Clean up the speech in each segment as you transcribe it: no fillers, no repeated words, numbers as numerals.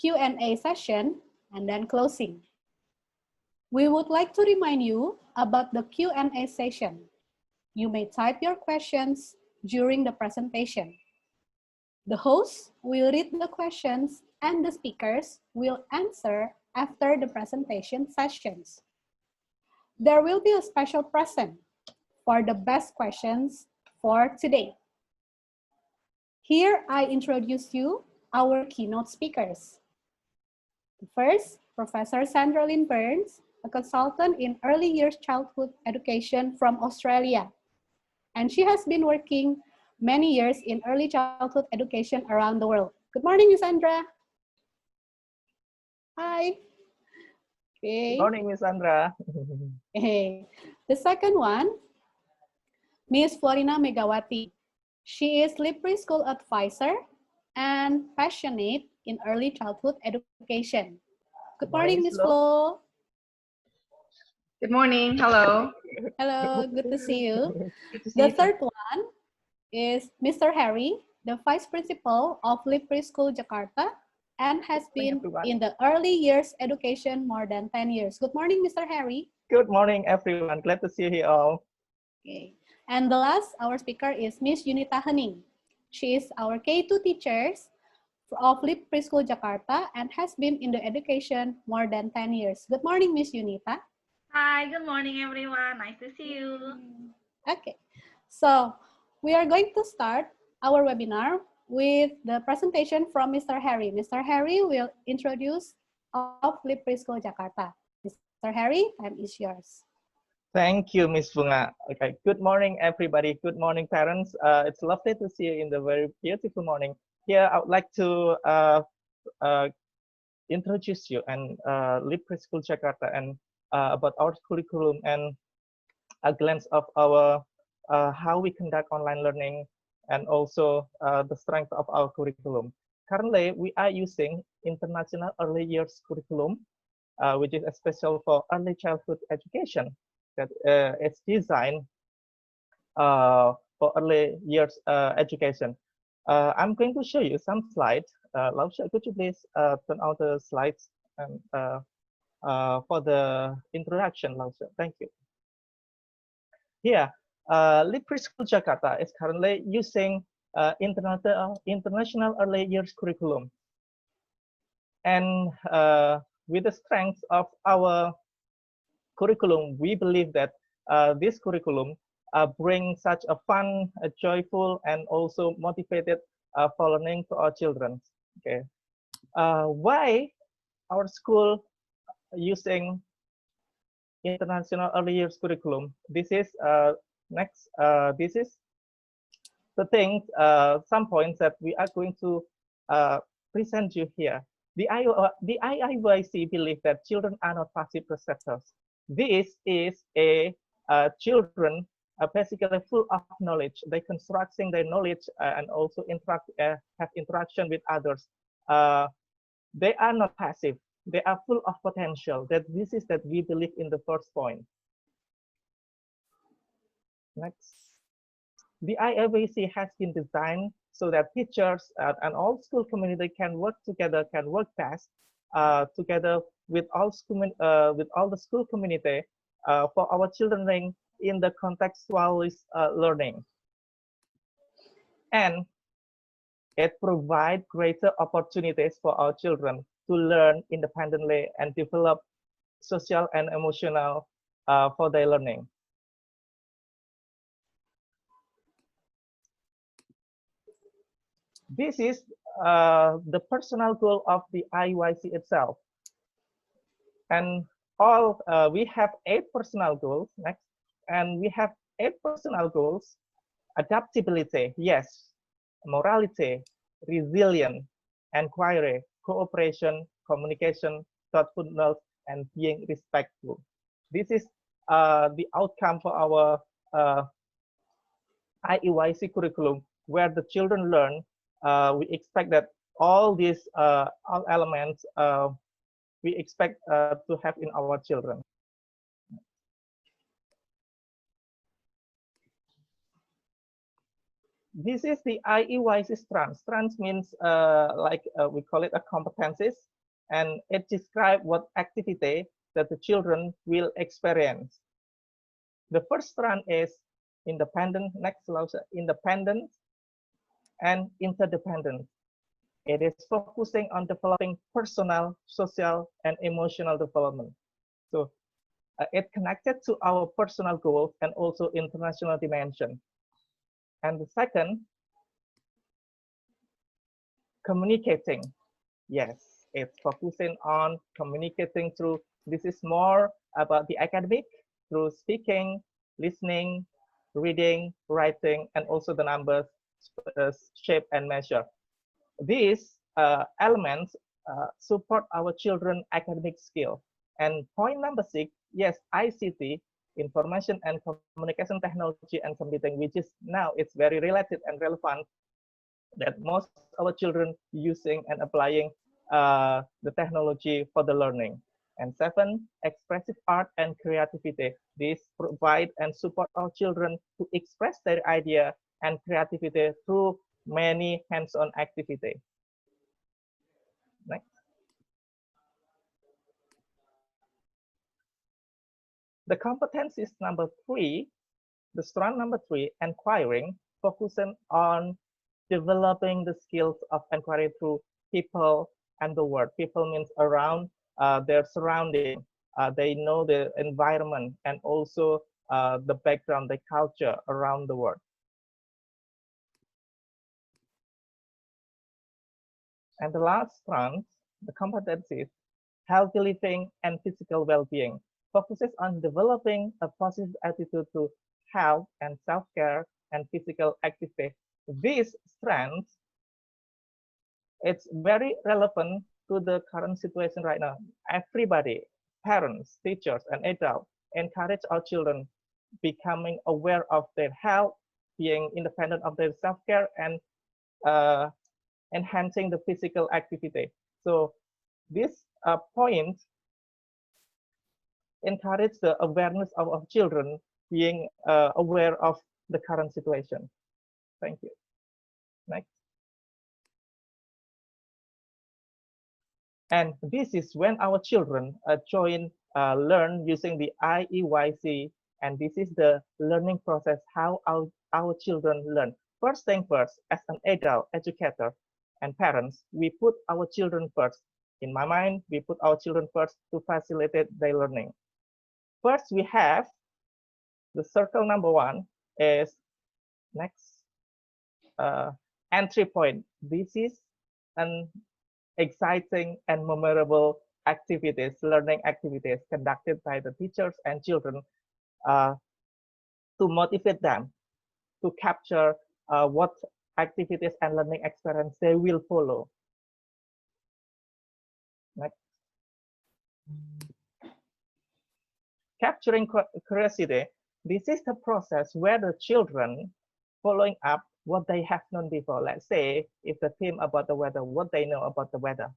Q&A session, and then closing. We would like to remind you about the Q&A session. You may type your questions during the presentation. The host will read the questions and the speakers will answer after the presentation sessions. There will be a special present for the best questions for today. Here I introduce you our keynote speakers. First, Professor Sandra Lynn Burns, a consultant in early years childhood education from Australia. And she has been working many years in early childhood education around the world. Good morning, Ms. Sandra. Hi. Okay. Good morning, Ms. Sandra. Hey. The second one, Ms. Florina Megawati. She is lead preschool advisor and passionate in early childhood education. Good morning, Ms. Flo. Good morning. Hello. Hello, good to see you. The third one is Mr. Harry, the Vice Principal of Lead Preschool Jakarta and has been in the early years education more than 10 years. Good morning, Mr. Harry. Good morning, everyone. Glad to see you all. Okay. And the last, our speaker is Miss Yunita Hening. She is our K2 teacher of Lead Preschool Jakarta and has been in the education more than 10 years. Good morning, Miss Yunita. Hi, good morning, everyone. Nice to see you. Okay, so we are going to start our webinar with the presentation from Mr. Harry. Mr. Harry will introduce of Lead Preschool Jakarta. Mr. Harry, time is yours. Thank you, Ms. Bunga. Okay, good morning, everybody. Good morning, parents. It's lovely to see you in the very beautiful morning. Here, I would like to introduce you and Lead Preschool Jakarta and about our curriculum and a glance of our how we conduct online learning and also the strength of our curriculum. Currently, we are using International Early Years Curriculum, which is special for early childhood education. That it's designed for early years education. I'm going to show you some slides. Lausha, could you please turn on the slides and for the introduction, Lausha? Thank you. Here, Lead Preschool Jakarta is currently using International Early Years Curriculum. And with the strength of our curriculum, we believe that this curriculum brings such a fun, joyful, and also motivated for learning to our children. Okay, why our school using International Early Years Curriculum? This is next. This is the thing. Some points that we are going to present you here. The IIYC believe that children are not passive receptors. This is a children are basically full of knowledge. They constructing their knowledge and also have interaction with others. They are not passive. They are full of potential. That this is that we believe in the first point. Next, the IIYC has been designed so that teachers and all school community can work together, can work best together with all the school community for our children in the contextualized learning. And it provides greater opportunities for our children to learn independently and develop social and emotional for their learning. This is the personal goal of the IIYC itself. And all we have 8 personal goals next, and we have 8 personal goals: adaptability, yes; morality, resilience, inquiry, cooperation, communication, thoughtfulness, and being respectful. This is the outcome for our IIYC curriculum, where the children learn. We expect that all these all elements we expect to have in our children. this is the IEYC strands. Strands means we call it a competencies, and it describes what activity that the children will experience. The first strand is independent. Next, independent and interdependent. It is focusing on developing personal, social, and emotional development. So it connected to our personal goals and also international dimension. And the second, communicating. Yes, it's focusing on communicating through, this is more about the academic, through speaking, listening, reading, writing, and also the numbers, shape, and measure. These elements support our children academic skill. And point number 6, yes, ICT, information and communication technology and computing, which is now it's very related and relevant that most of our children using and applying the technology for the learning. And 7, expressive art and creativity. These provide and support our children to express their idea and creativity through many hands-on activity. Next. The competence is number 3, the strand number 3, inquiring, focusing on developing the skills of inquiry through people and the world. People means around their surrounding. They know the environment and also the background, the culture around the world. And the last strand, the competencies, healthy living and physical well-being, focuses on developing a positive attitude to health and self-care and physical activity. These strands, it's very relevant to the current situation right now. Everybody, parents, teachers, and adults encourage our children becoming aware of their health, being independent of their self-care, and enhancing the physical activity. So this point encourage the awareness of children being aware of the current situation. Thank you. Next. And this is when our children learn using the IEYC, and this is the learning process, how our children learn. First thing first, as an adult, educator, and parents, we put our children first. In my mind, we put our children first to facilitate their learning. First, we have the circle number 1 is next entry point. This is an exciting and memorable activities, learning activities conducted by the teachers and children to motivate them to capture what activities and learning experience they will follow. Next. Capturing curiosity. This is the process where the children following up what they have known before. Let's say if the theme about the weather, what they know about the weather,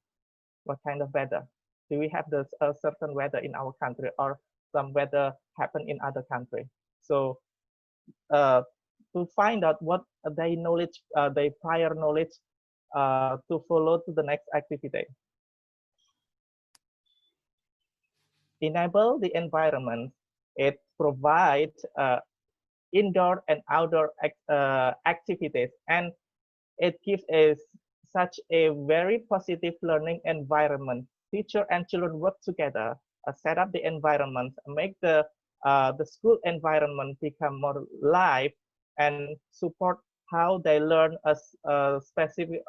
what kind of weather. Do we have a certain weather in our country or some weather happen in other country? So to find out what they knowledge, their prior knowledge to follow to the next activity. Enable the environment. It provides indoor and outdoor activities, and it gives such a very positive learning environment. Teacher and children work together, set up the environment, make the school environment become more live, and support how they learn a specific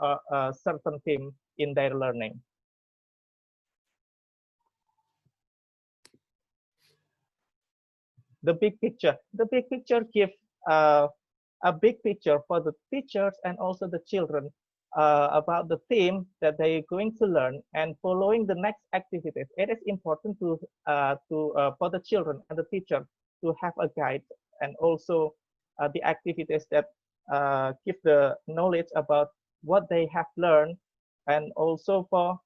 certain theme in their learning. The big picture. The big picture gives a big picture for the teachers and also the children about the theme that they're going to learn and following the next activities. It is important to for the children and the teacher to have a guide and also the activities that give the knowledge about what they have learned and also for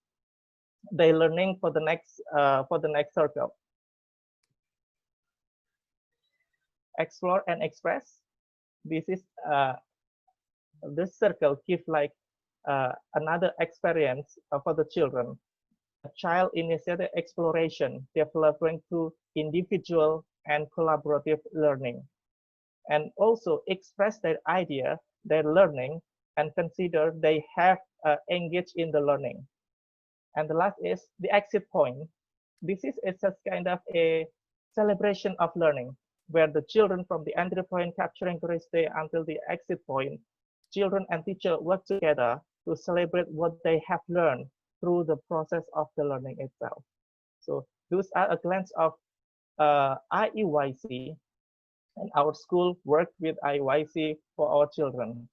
their learning for the next circle. Explore and express. This is this circle give like another experience for the children. A child-initiated exploration developing through individual and collaborative learning, and also express their idea, their learning, and consider they have engaged in the learning. And the last is the exit point. This is just kind of a celebration of learning, where the children from the entry point capturing curiosity until the exit point, children and teacher work together to celebrate what they have learned through the process of the learning itself. So those are a glance of IEYC, and our school worked with IEYC for our children.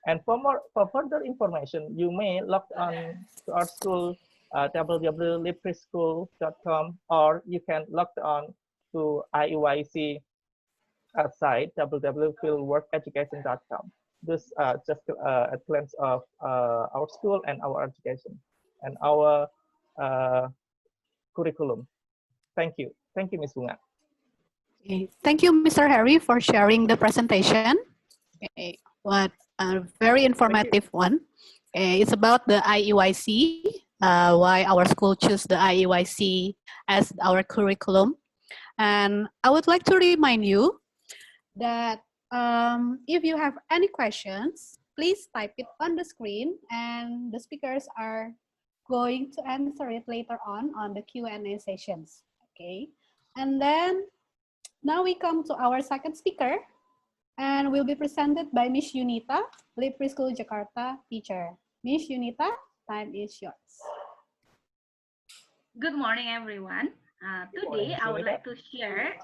And for further information, you may log on to our school www.preschool.com, or you can log on to IEYC site www.fieldworkeducation.com. This just a glance of our school and our education and our curriculum. Thank you. Thank you, Ms. Bunga. Okay. Thank you, Mr. Harry, for sharing the presentation. Okay. What a very informative one. Okay. It's about the IEYC, why our school chose the IEYC as our curriculum. And I would like to remind you that if you have any questions, please type it on the screen, and the speakers are going to answer it later on the Q&A sessions. Okay. And then now we come to our second speaker, and will be presented by Miss Yunita, Lip Preschool Jakarta teacher. Miss Yunita, time is yours. Good morning, everyone. Today, I would like to share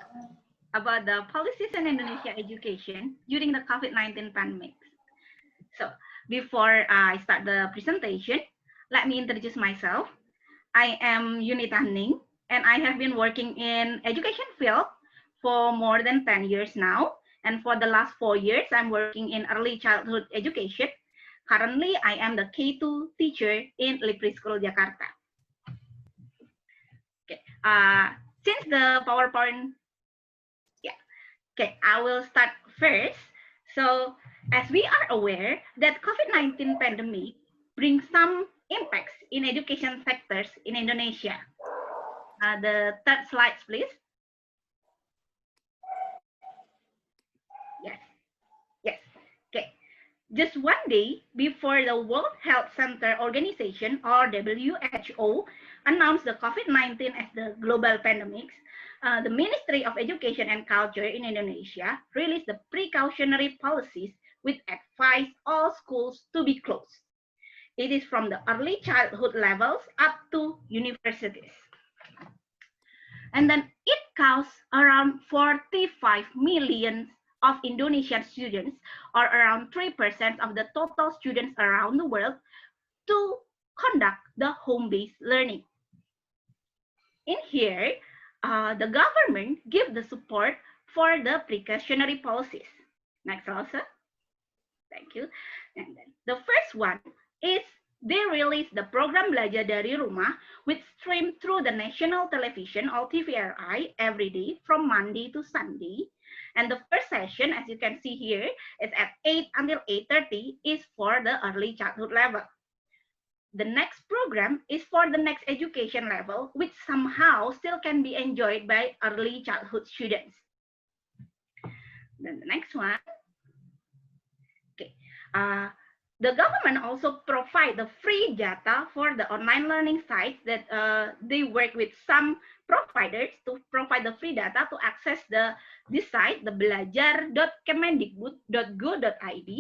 about the policies in Indonesia education during the COVID-19 pandemic. So, before I start the presentation, let me introduce myself. I am Yunita Ning, and I have been working in education field for more than 10 years now. And for the last 4 years, I'm working in early childhood education. Currently, I am the K2 teacher in Lip Preschool Jakarta. Okay. Since the PowerPoint, okay, I will start first. So, as we are aware that COVID-19 pandemic brings some impacts in education sectors in Indonesia. The third slide, please. Yes. Okay. Just one day before the World Health Center Organization, or WHO, announced the COVID-19 as the global pandemic, the Ministry of Education and Culture in Indonesia released the precautionary policies which advise all schools to be closed. It is from the early childhood levels up to universities. And then it costs around 45 million of Indonesian students, or around 3% of the total students around the world, to conduct the home-based learning. In here, the government gives the support for the precautionary policies. Next, also. Thank you. And then the first one is they release the program Belajar dari Rumah, which stream through the national television or TVRI every day from Monday to Sunday. And the first session, as you can see here, is at 8 until 8:30, is for the early childhood level. The next program is for the next education level, which somehow still can be enjoyed by early childhood students. Then the next one. Okay. The government also provide the free data for the online learning sites that they work with some providers to provide the free data to access this site, the belajar.kemendikbud.go.id,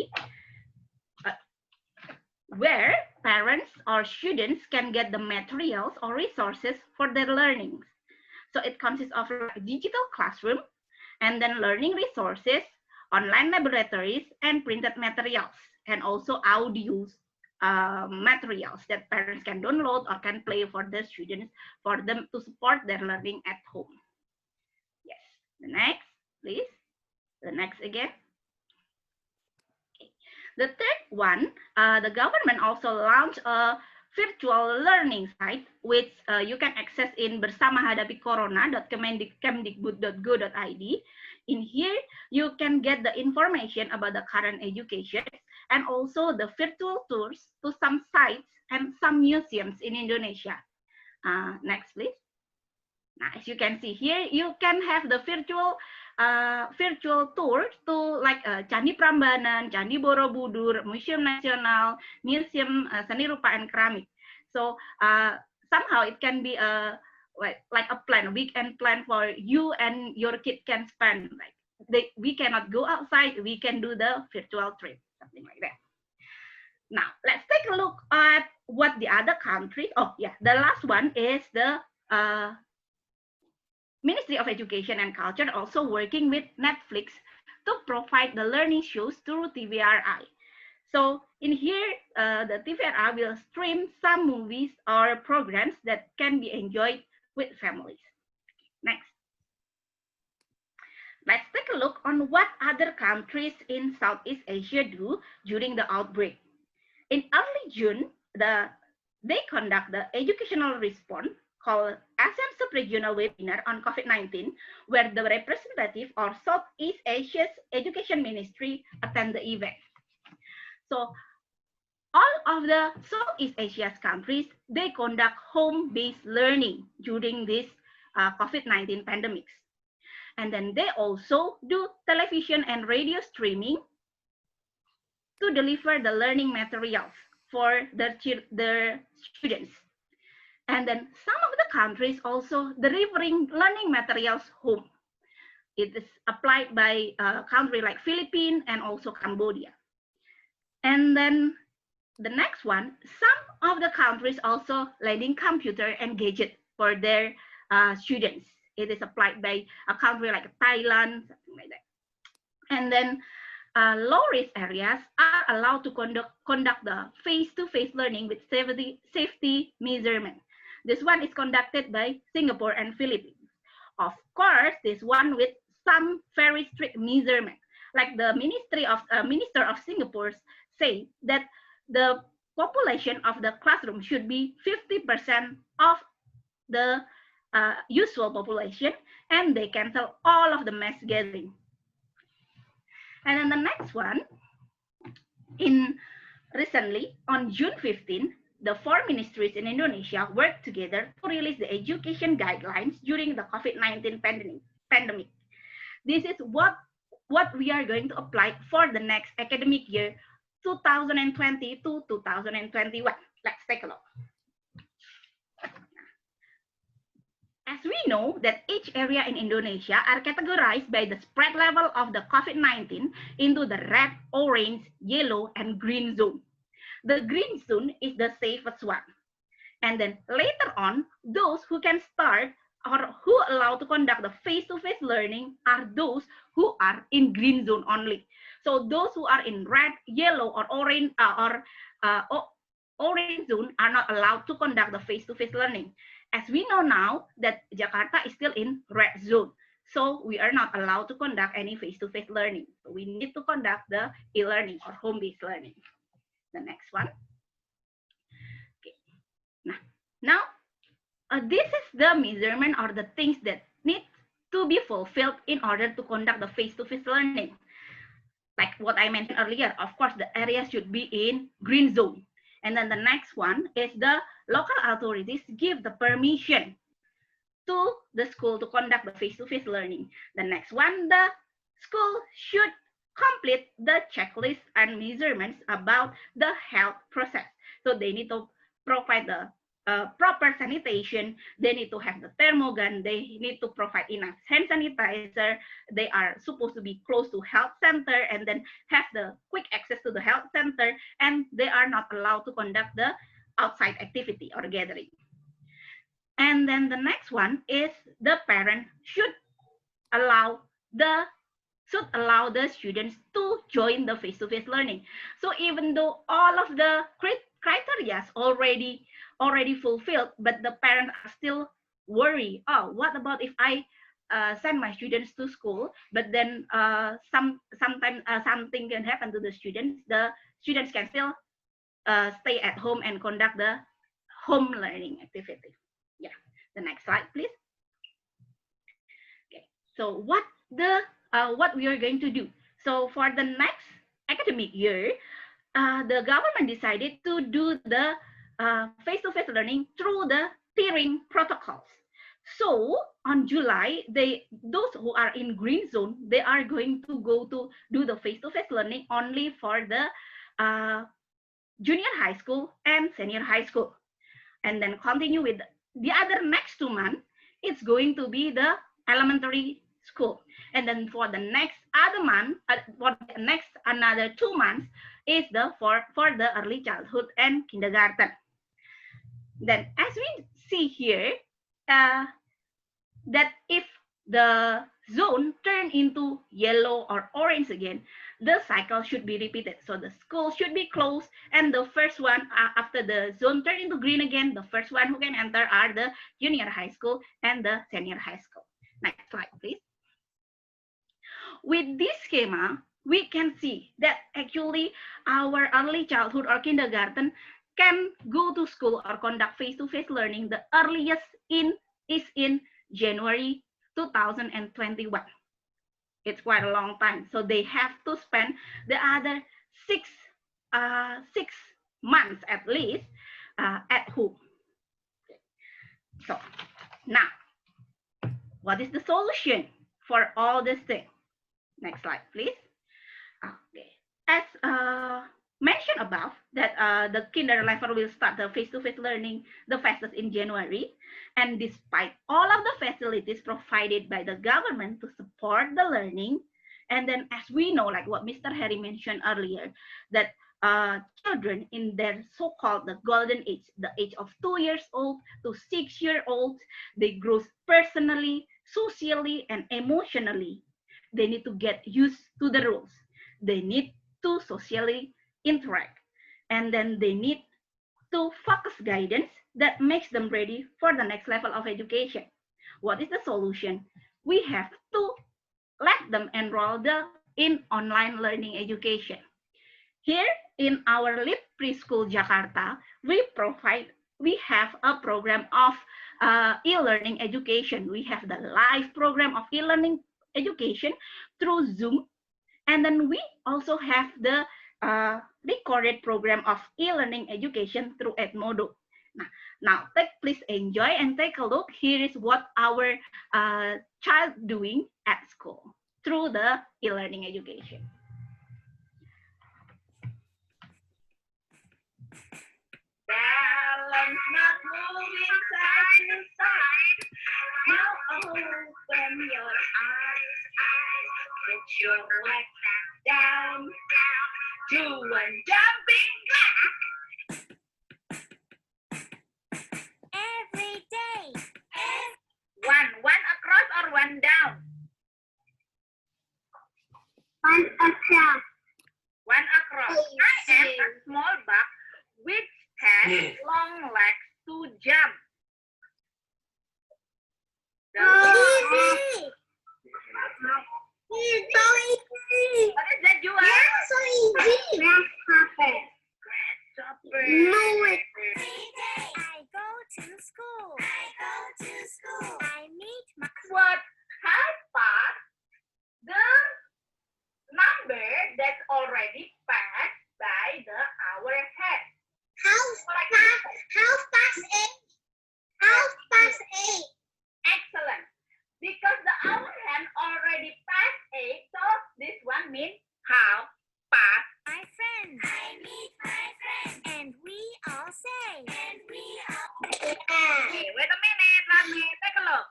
where parents or students can get the materials or resources for their learning. So it consists of a digital classroom, and then learning resources, online laboratories, and printed materials, and also audio materials that parents can download or can play for the students for them to support their learning at home. Yes, the next, please. The next again. Okay. The third one, the government also launched a virtual learning site, which you can access in bersamahadapicorona.kemdikbud.go.id. In here, you can get the information about the current education and also the virtual tours to some sites and some museums in Indonesia. Next, please. Now, as you can see here, you can have the virtual tour to like Candi Prambanan, Candi Borobudur, Museum Nasional, Museum Seni Rupa and Keramik. So somehow it can be like a plan, a weekend plan for you and your kid can spend. Like we cannot go outside, we can do the virtual trip, something like that. Now let's take a look at what the other countries. Oh yeah, the last one is the Ministry of Education and Culture also working with Netflix to provide the learning shows through TVRI. So in here, the TVRI will stream some movies or programs that can be enjoyed with families. Next. Let's take a look on what other countries in Southeast Asia do during the outbreak. In early June, they conduct the educational response called ASEAN Sub-Regional Webinar on COVID-19, where the representative of Southeast Asia's Education Ministry attend the event. So all of the Southeast Asia's countries, they conduct home-based learning during this COVID-19 pandemics. And then they also do television and radio streaming to deliver the learning materials for their students. And then some of the countries also delivering learning materials home. It is applied by a country like Philippines and also Cambodia. And then the next one, some of the countries also lending computer and gadget for their students. It is applied by a country like Thailand, something like that. And then low-risk areas are allowed to conduct the face-to-face learning with safety measurement. This one is conducted by Singapore and Philippines. Of course, this one with some very strict measurement. Like the Minister of Singapore say that the population of the classroom should be 50% of the usual population, and they cancel all of the mass gathering. And then the next one, recently on June 15, the 4 ministries in Indonesia worked together to release the education guidelines during the COVID-19 pandemic. This is what we are going to apply for the next academic year, 2020 to 2021. Let's take a look. As we know that each area in Indonesia are categorized by the spread level of the COVID-19 into the red, orange, yellow, and green zone. The green zone is the safest one. And then later on, those who can start or who allow to conduct the face-to-face learning are those who are in green zone only. So those who are in red, yellow, or orange orange zone are not allowed to conduct the face-to-face learning. As we know now that Jakarta is still in red zone. So we are not allowed to conduct any face-to-face learning. So we need to conduct the e-learning or home-based learning. The next one. Okay. Now this is the measurement or the things that need to be fulfilled in order to conduct the face-to-face learning. Like what I mentioned earlier, of course, the area should be in green zone. And then the next one is the local authorities give the permission to the school to conduct the face-to-face learning. The next one, the school should complete the checklist and measurements about the health process. So they need to provide the proper sanitation, they need to have the thermogun, they need to provide enough hand sanitizer, they are supposed to be close to health center and then have the quick access to the health center, and they are not allowed to conduct the outside activity or gathering. And then the next one is the parent should allow the students to join the face-to-face learning. So even though all of the criteria already fulfilled, but the parents are still worried. Oh, what about if I send my students to school, but then sometimes something can happen to the students. The students can still stay at home and conduct the home learning activity. Yeah, the next slide, please. Okay, so what we are going to do? So for the next academic year, the government decided to do the face-to-face learning through the tiering protocols. So on July, those who are in green zone, they are going to go to do the face-to-face learning only for the junior high school and senior high school. And then continue with the other next 2 months, it's going to be the elementary school. And then for the next other month, for the next another 2 months is the for the early childhood and kindergarten. Then as we see here, that if the zone turn into yellow or orange again, the cycle should be repeated. So the school should be closed, and the first one after the zone turn into green again, the first one who can enter are the junior high school and the senior high school. Next slide, please. With this schema, we can see that actually our early childhood or kindergarten can go to school or conduct face-to-face learning. The earliest is in January 2021. It's quite a long time. So they have to spend the other six months at least at home. So now, what is the solution for all this thing? Next slide, please. Okay. As mentioned above, that the kinder level will start the face-to-face learning the fastest in January. And despite all of the facilities provided by the government to support the learning, and then as we know, like what Mr. Harry mentioned earlier, that children in their so-called the golden age, the age of 2 years old to 6 years old, they grow personally, socially, and emotionally. They need to get used to the rules. They need to socially interact. And then they need to focus guidance that makes them ready for the next level of education. What is the solution? We have to let them enroll in online learning education. Here in our LIP Preschool Jakarta, we have a program of e-learning education. We have the live program of e-learning education through Zoom. And then we also have the recorded program of e-learning education through Edmodo. Now please enjoy and take a look. Here is what our child doing at school through the e-learning education. Balance not moving side to side. Now open your eyes. Put your legs down. Do one jumping jack. Every day. One across or one down? One across. One across. I am a small bug which has long legs to jump. Easy. It's so easy. What is that, Juan? Yeah, so easy. Grasshopper. Grasshopper. Know it. Every day I go to school. I meet my What? How fast the number that's already passed by the hour head? How fast eight? Excellent. Because the hour hand already passed 8, so this one means how fast. My friends. I meet my friends. And we all say. Okay, wait a minute. Let me take a look.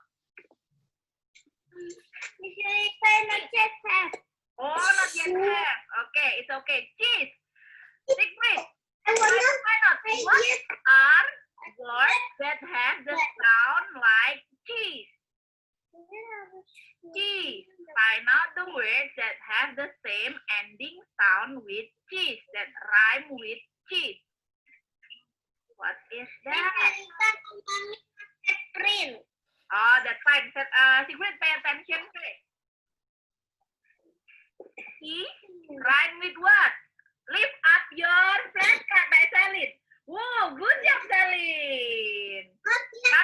Not yet have. Oh, not yet have. Okay, it's okay. Cheese. Secret. I Why not? say What yes. are words that have the sound like cheese? Cheese. Find out the words that have the same ending sound with cheese, that rhyme with cheese. What is that? Print. Oh, that's fine. Secret, pay attention, please. Cheese rhyme with what? Lift up your flashcard by Selin. Whoa, good job, Selin.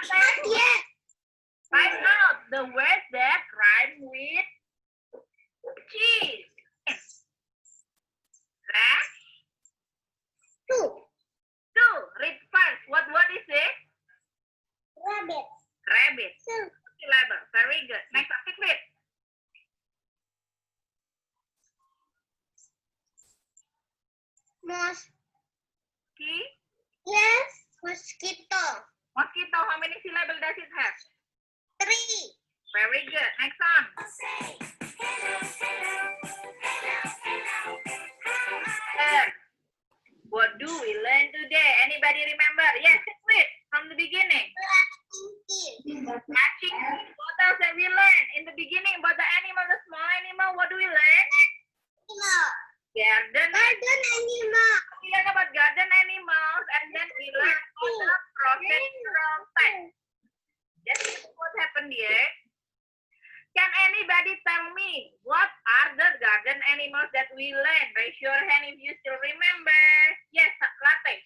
Not yet. Find out the words that rhyme with cheese. Right? Two. Two. Read first. What word is it? Rabbit. Rabbit. Two. Syllable. Very good. Next topic, read. Key. Yes. Mosquito. Mosquito. How many syllable does it have? Three. Very good. Next on. What do we learn today? Anybody remember? Yes, read from the beginning. Matching. What else have we learned in the beginning about the animal, the small animal? What do we learn? Garden. Garden animal. We learn about garden animals, and then we learn about the procedural type. That's what happened here. Can anybody tell me what are the garden animals that we learned? Raise your hand if you still remember. Yes, Latte.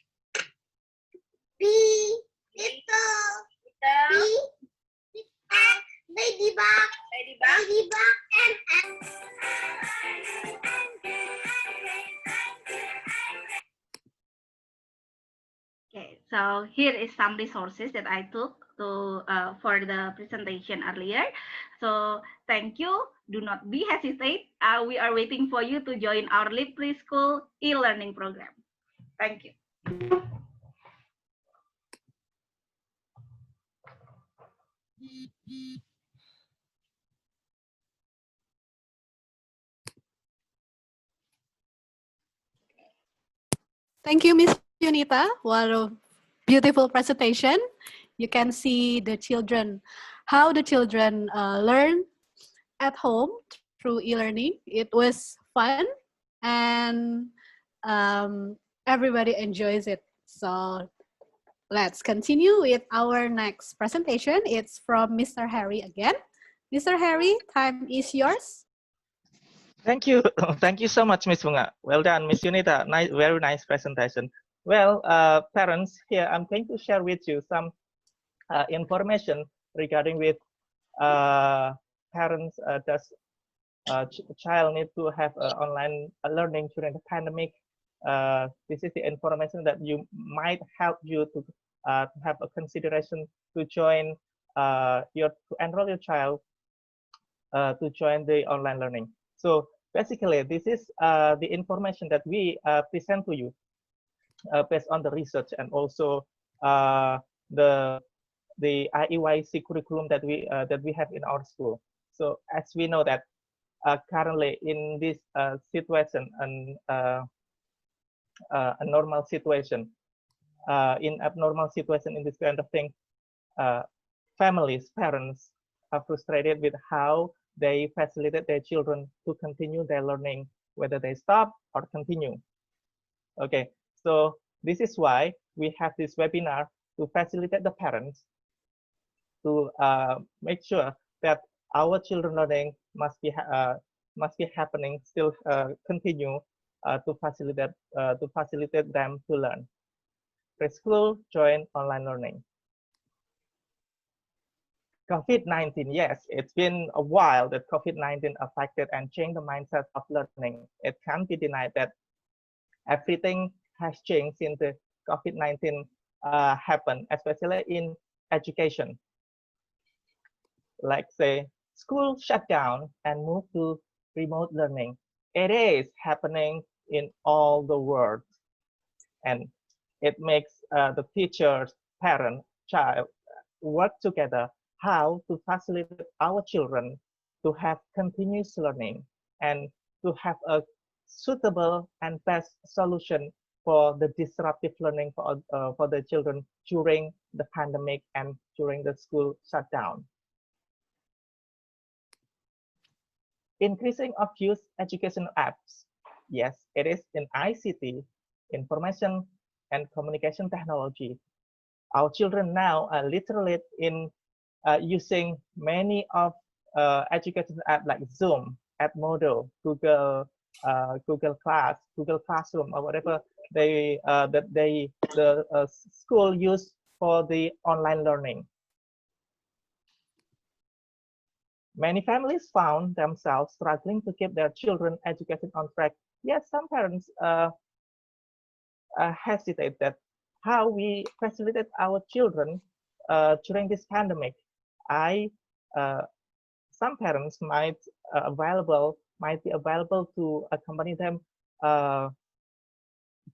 Bee. Little. Bee. Ladybug. Ladybug. Ladybug and Okay, so here is some resources that I took to for the presentation earlier. So thank you. Do not be hesitate. We are waiting for you to join our Live Preschool e-learning program. Thank you. Thank you, Miss Yunita. What a beautiful presentation. You can see the children, how the children learn at home through e-learning. It was fun and everybody enjoys it. So let's continue with our next presentation. It's from Mr. Harry again. Mr. Harry, time is yours. Thank you. Thank you so much, Miss Bunga. Well done, Miss Yunita. Nice, very nice presentation. Well, parents, here I'm going to share with you some information regarding with parents does child need to have online learning during the pandemic. This is the information that you might help you to have a consideration to join to enroll your child to join the online learning. So basically, this is the information that we present to you based on the research and also the IEYC curriculum that we have in our school. So as we know that currently in this situation and a normal situation, in abnormal situation in this kind of thing, families, parents are frustrated with how they facilitate their children to continue their learning, whether they stop or continue. Okay, so this is why we have this webinar to facilitate the parents to make sure that our children learning must be happening, still continue to facilitate them to learn. Preschool join online learning. COVID-19, yes, it's been a while that COVID-19 affected and changed the mindset of learning. It can't be denied that everything has changed since the COVID-19 happened, especially in education. Like say, school shut down and moved to remote learning. It is happening in all the world. And it makes the teachers, parent, child work together how to facilitate our children to have continuous learning and to have a suitable and best solution for the disruptive learning for the children during the pandemic and during the school shutdown. Increasing of use educational apps. Yes, it is in ICT, information and communication technology. Our children now are literally in using many of educational apps like Zoom, Edmodo, Google Class, Google Classroom, or whatever the school use for the online learning. Many families found themselves struggling to keep their children education on track. Yet some parents hesitate that how we facilitate our children during this pandemic. I some parents might be available to accompany them uh,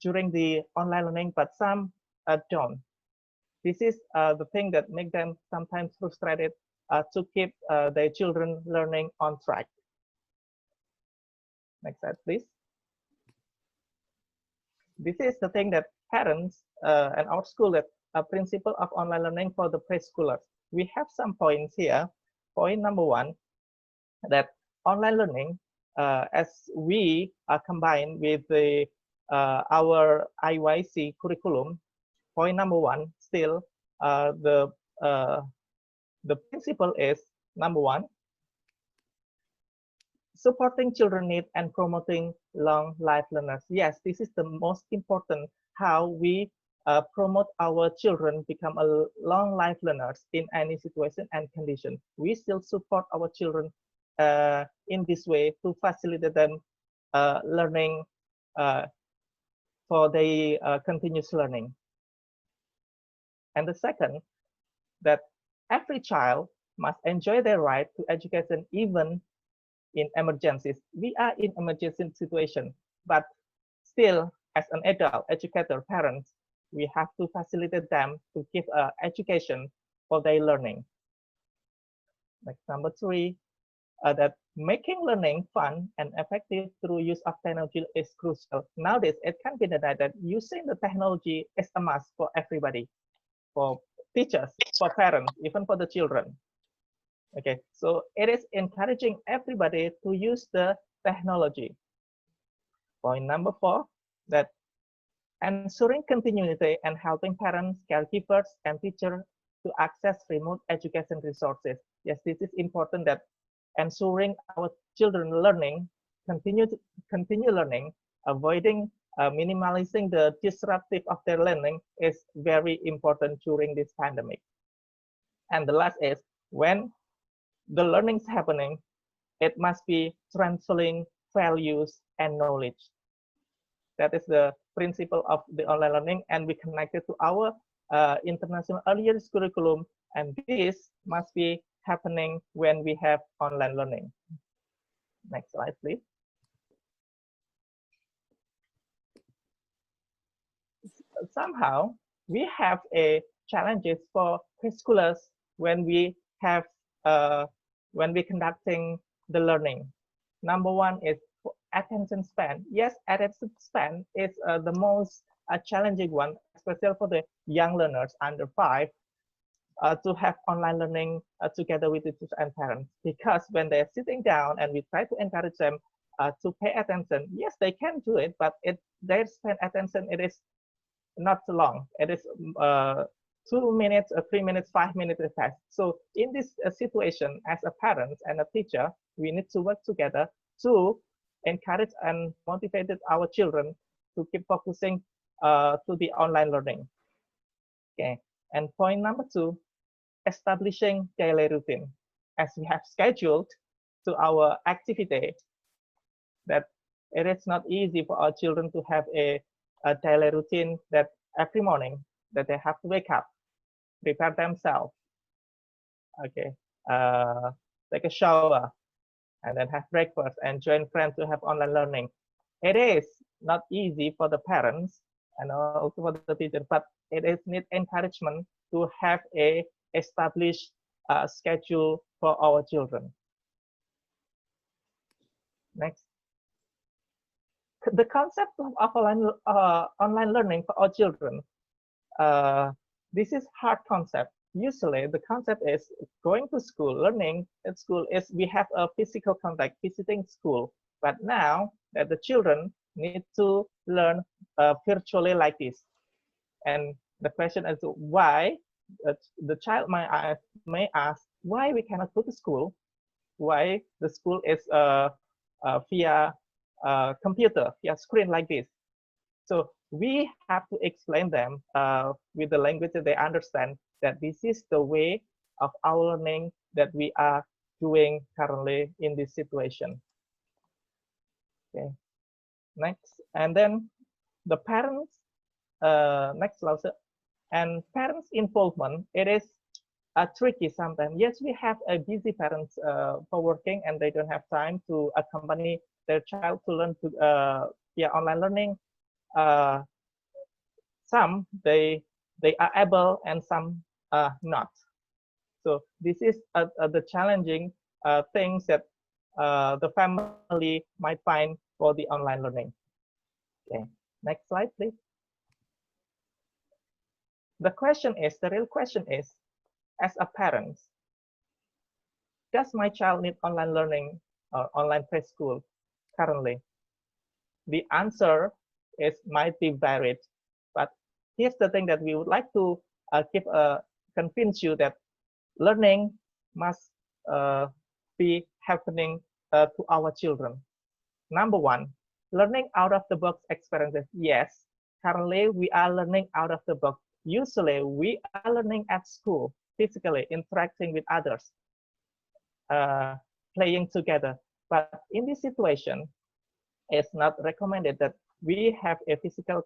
during the online learning, but some don't. This is the thing that make them sometimes frustrated to keep their children learning on track. Next slide, please. This is the thing that parents and our school that a principle of online learning for the preschoolers. We have some points here. Point number one, that online learning, as we are combined with the our IYC curriculum. Point number one, still the principle is number one, supporting children need and promoting long life learners. Yes, this is the most important, how we promote our children become a long life learners in any situation and condition. We still support our children in this way to facilitate them learning for their continuous learning. And the second, that every child must enjoy their right to education even in emergencies. We are in emergency situation, but still, as an adult, educator, parents, we have to facilitate them to give education for their learning. Next, number three, that making learning fun and effective through use of technology is crucial. Nowadays, it can be denied that using the technology is a must for everybody, for teachers, for parents, even for the children. Okay, so it is encouraging everybody to use the technology. Point number four, that ensuring continuity and helping parents, caregivers, and teachers to access remote education resources. Yes, this is important, that ensuring our children learning, continue learning, avoiding minimalizing the disruptive of their learning is very important during this pandemic. And the last is, when the learning is happening, it must be transferring values and knowledge. That is the principle of the online learning, and we connected to our international early years curriculum, and this must be happening when we have online learning. Next slide, please. Somehow, we have a challenges for preschoolers when we have when we conducting the learning. Number one is attention span. Yes, attention span is the most challenging one, especially for the young learners under 5, to have online learning together with teachers and parents. Because when they're sitting down and we try to encourage them to pay attention, yes, they can do it, but their span attention, it is not so long. It is 2 minutes, 3 minutes, 5 minutes at best. So in this situation, as a parent and a teacher, we need to work together to encourage and motivate our children to keep focusing to the online learning. Okay, and point number 2, establishing daily routine. As we have scheduled to our activity, that it is not easy for our children to have a daily routine that every morning that they have to wake up, prepare themselves, okay, take a shower, and then have breakfast and join friends to have online learning. It is not easy for the parents and also for the teacher, but it is need encouragement to have a established schedule for our children. Next. The concept of online learning for our children, this is hard concept. Usually the concept is going to school, learning at school is we have a physical contact, visiting school. But now that the children need to learn virtually like this. And the question is why the child may ask why we cannot go to school, why the school is via computer, via screen like this. So we have to explain them with the language that they understand, that this is the way of our learning that we are doing currently in this situation. Okay, next, and then the parents, next slide, and parents' involvement, it is tricky sometimes. Yes, we have a busy parents for working and they don't have time to accompany their child to learn to online learning. Some they are able and some not. So this is the challenging things that the family might find for the online learning. Okay, next slide, please. The real question is, as a parent, does my child need online learning or online preschool currently? The answer might be varied, but here's the thing that we would like to convince you that learning must be happening to our children. Number one, learning out of the box experiences. Yes, currently we are learning out of the box. Usually we are learning at school, physically interacting with others, playing together. But in this situation, it's not recommended that we have a physical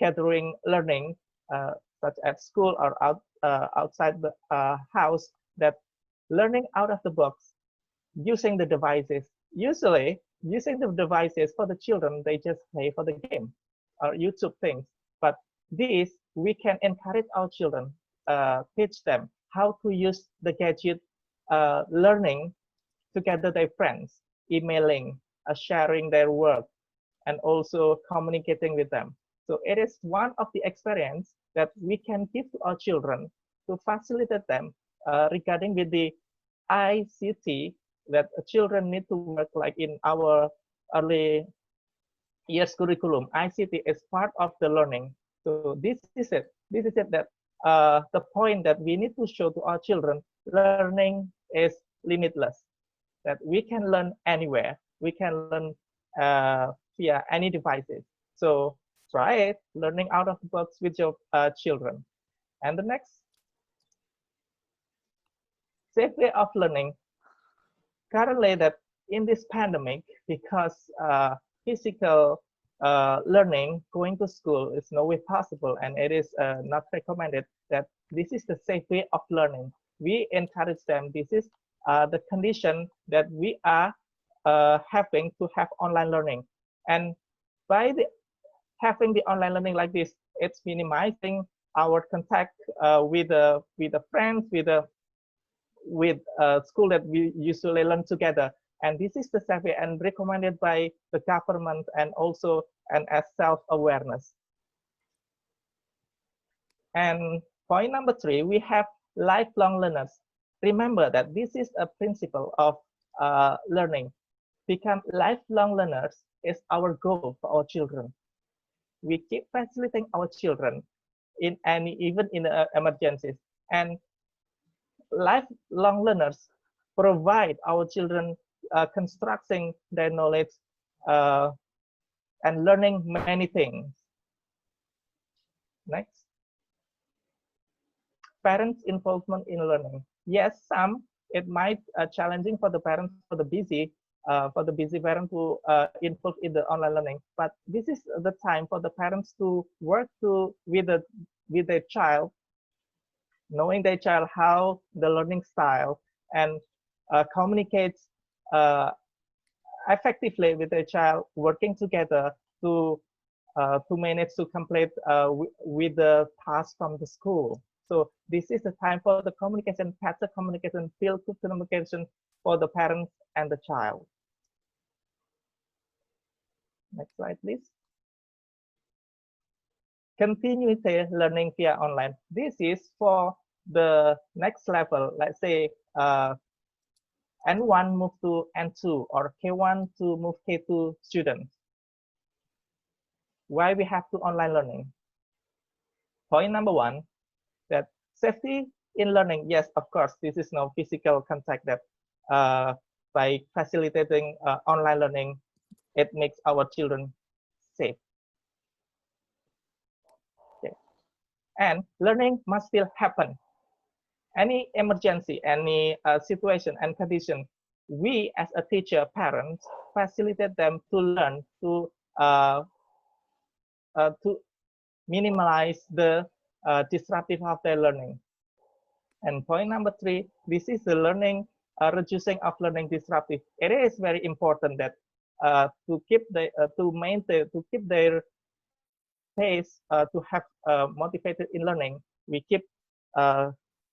gathering learning, such as school or outside the house, that learning out of the box using the devices. Usually, using the devices for the children, they just play for the game or YouTube things. But this, we can encourage our children, teach them how to use the gadget, learning together their friends, emailing, sharing their work, and also communicating with them. So it is one of the experience that we can give to our children to facilitate them regarding with the ICT that children need to work like in our early years curriculum. ICT is part of the learning. So this is it. This is it that the point that we need to show to our children, learning is limitless. That we can learn anywhere. We can learn via any devices. So try it, learning out of the box with your children. And the next, safe way of learning. Currently, that in this pandemic, because physical learning, going to school is no way possible, and it is not recommended, that this is the safe way of learning. We encourage them. This is the condition that we are having to have online learning. And by having the online learning like this, it's minimizing our contact with the friends, with school that we usually learn together. And this is the safe way and recommended by the government and also as self-awareness. And point number 3, we have lifelong learners. Remember that this is a principle of learning. Become lifelong learners is our goal for our children. We keep facilitating our children in even in emergencies. And lifelong learners provide our children constructing their knowledge and learning many things. Next. Parents' involvement in learning. Yes, it might challenging for the parents, for the busy parent to involve in the online learning. But this is the time for the parents to work with their child, knowing their child how the learning style, and communicates effectively with their child, working together to manage to complete with the task from the school. So this is the time for the communication, better communication, feel-good communication for the parents and the child. Next slide, please. Continuity learning via online. This is for the next level. Let's say N1 move to N2 or K1 to move K2 students. Why we have to online learning? Point number 1, that safety in learning. Yes, of course, this is no physical contact that by facilitating online learning, it makes our children safe. Okay. And learning must still happen. any emergency, any situation and condition, we as a teacher, parents, facilitate them to learn to minimize the disruptive of their learning. And point number 3, this is the learning, reducing of learning disruptive. It is very important that to keep the to maintain, to keep their pace, to have motivated in learning, we keep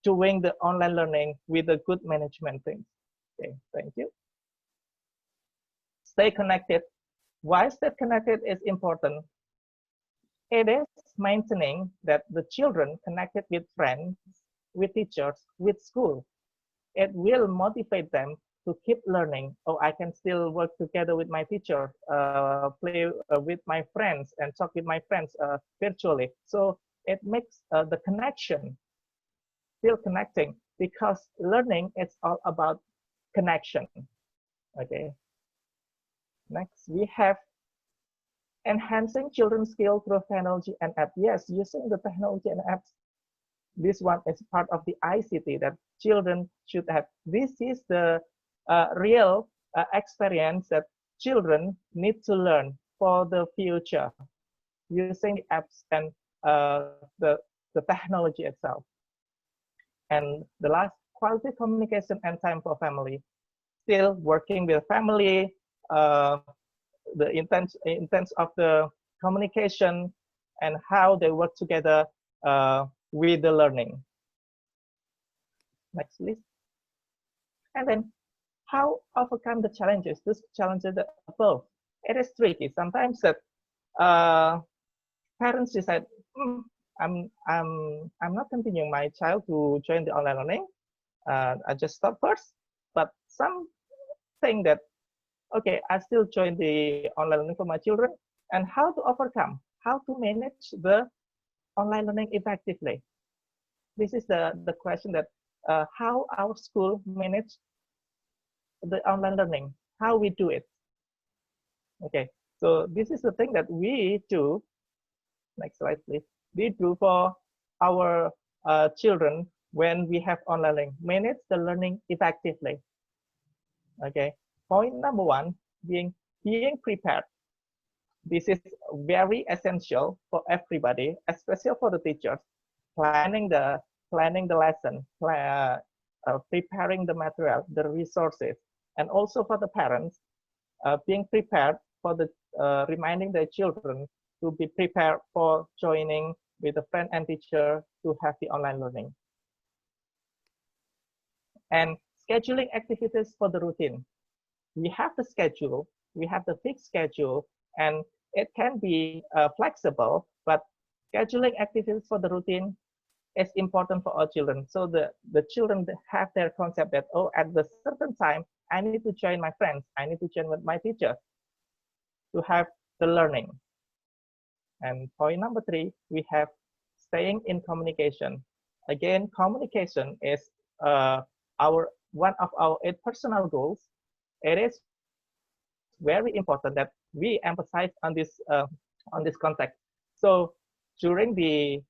doing the online learning with a good management things. Okay, thank you. Stay connected. Why stay connected is important? It is maintaining that the children connected with friends, with teachers, with school. It will motivate them to keep learning. Oh, I can still work together with my teacher, play with my friends, and talk with my friends virtually. So it makes the connection, still connecting, because learning is all about connection. Okay. Next, we have enhancing children's skill through technology and apps. Yes, using the technology and apps. This one is part of the ICT that children should have. This is the real experience that children need to learn for the future, using the apps and the technology itself. And the last, quality communication and time for family. Still working with family, the intense of the communication and how they work together with the learning. Next, please. And then how overcome the challenges, these challenges above. It is tricky. Sometimes that parents decide, I'm not continuing my child to join the online learning. I just stop first. But some think that, okay, I still join the online learning for my children. And how to overcome, how to manage the online learning effectively. This is the question that how our school manage the online learning, how we do it. Okay, so this is the thing that we do. Next slide, please. We do for our children when we have online learning, manage the learning effectively. Okay, point number 1, being prepared. This is very essential for everybody, especially for the teachers. Planning the lesson, preparing the material, the resources, and also for the parents, being prepared for the reminding their children to be prepared for joining with a friend and teacher to have the online learning. And scheduling activities for the routine. We have the schedule, we have the fixed schedule, and it can be flexible, but scheduling activities for the routine is important for all children. So the children have their concept that, oh, at the certain time, I need to join my friends, I need to join with my teacher to have the learning. And point number 3, we have staying in communication. Again, communication is one of our 8 personal goals. It is very important that we emphasize on this context. So during the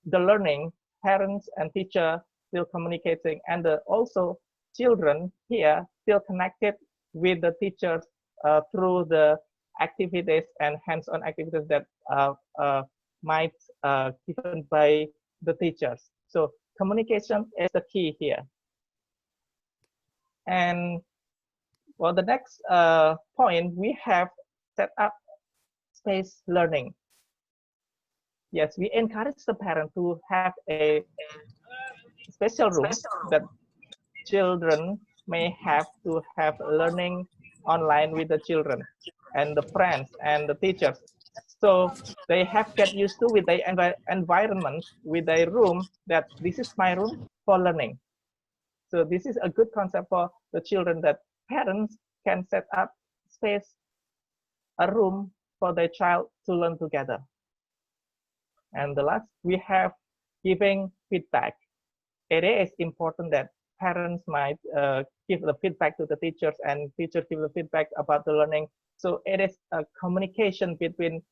learning, parents and teacher still communicating, and also children here still connected with the teachers through the activities and hands-on activities that might given by the teachers. So communication is the key here. And for the next point, we have set up space learning. Yes, we encourage the parent to have a special room that children may have to have learning online with the children and the friends and the teachers. So they have get used to with the environment, with a room that this is my room for learning. So this is a good concept for the children, that parents can set up space, a room for their child to learn together. And the last, we have giving feedback. It is important that parents might give the feedback to the teachers, and teachers give the feedback about the learning. So it is a communication between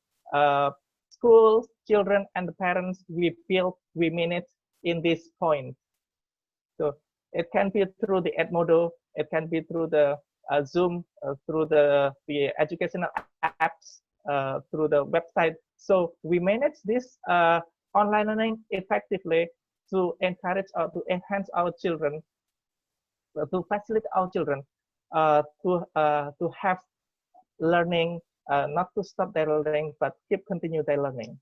schools, children, and the parents. We build, we manage in this point. So it can be through the Edmodo, it can be through the Zoom, through the educational apps, through the website. So we manage this online learning effectively to encourage or to enhance our children, to facilitate our children to have learning, not to stop their learning, but continue their learning.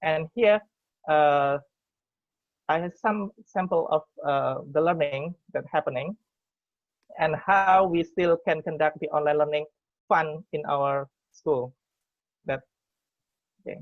And here, I have some sample of the learning that's happening and how we still can conduct the online learning fun in our school. That, okay.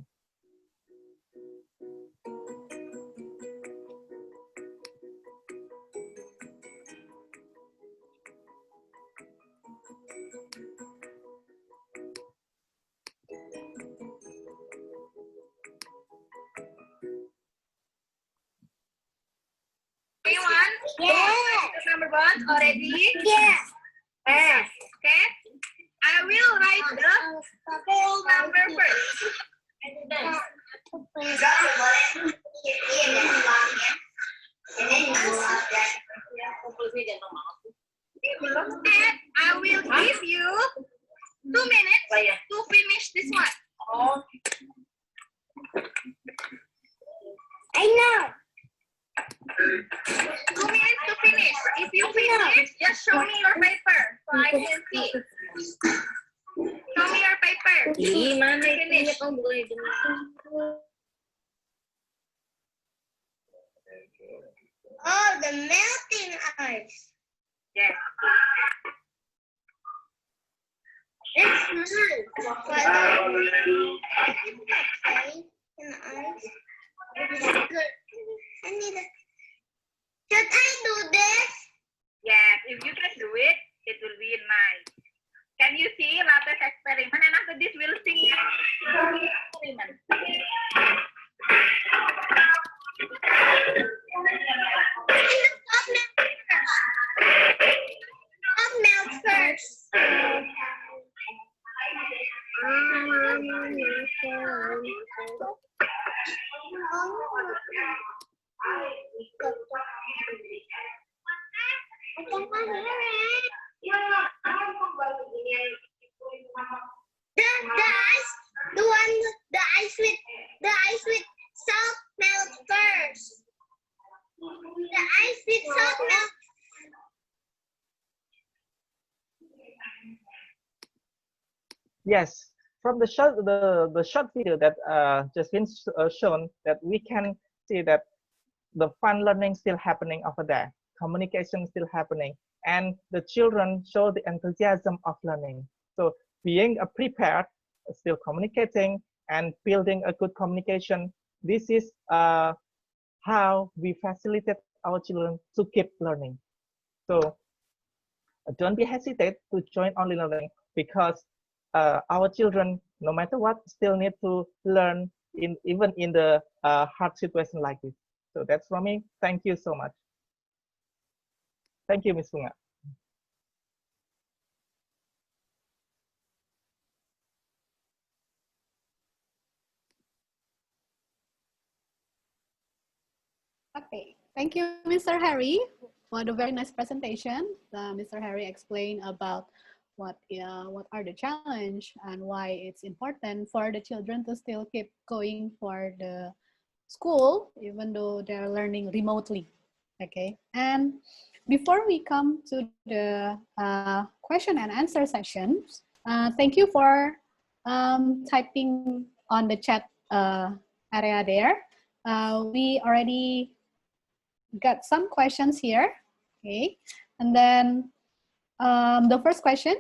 Anyone? Yeah. Number one already? Yeah. Yes. Okay. I will write the whole number first. And I will give you 2 minutes to finish this one. I know. 2 minutes to finish. If you finish, just show me your paper so I can see. Show me your paper. Finish. Oh, the melting ice. Yeah. It's nice. But in ice. I need it. Should I do this? Yes, if you can do it, it will be nice. Can you see latest experiment? And after this, we'll see experiment. Stop melt first. I can't hear it. The ice, the ice with salt melt first. The ice with salt melt. Yes, from the short video that just been shown, that we can see that the fun learning still happening over there, communication still happening, and the children show the enthusiasm of learning. So being prepared, still communicating and building a good communication, this is how we facilitate our children to keep learning. So don't be hesitate to join online learning, because our children, no matter what, still need to learn even in the hard situation like this. So that's from me. Thank you so much. Thank you, Ms. Bunga. Okay, thank you, Mr. Harry, for the very nice presentation. Mr. Harry explained about what are the challenge and why it's important for the children to still keep going for the school, even though they're learning remotely. Okay, and before we come to the question and answer sessions, thank you for typing on the chat area there. We already got some questions here. Okay, and then the first question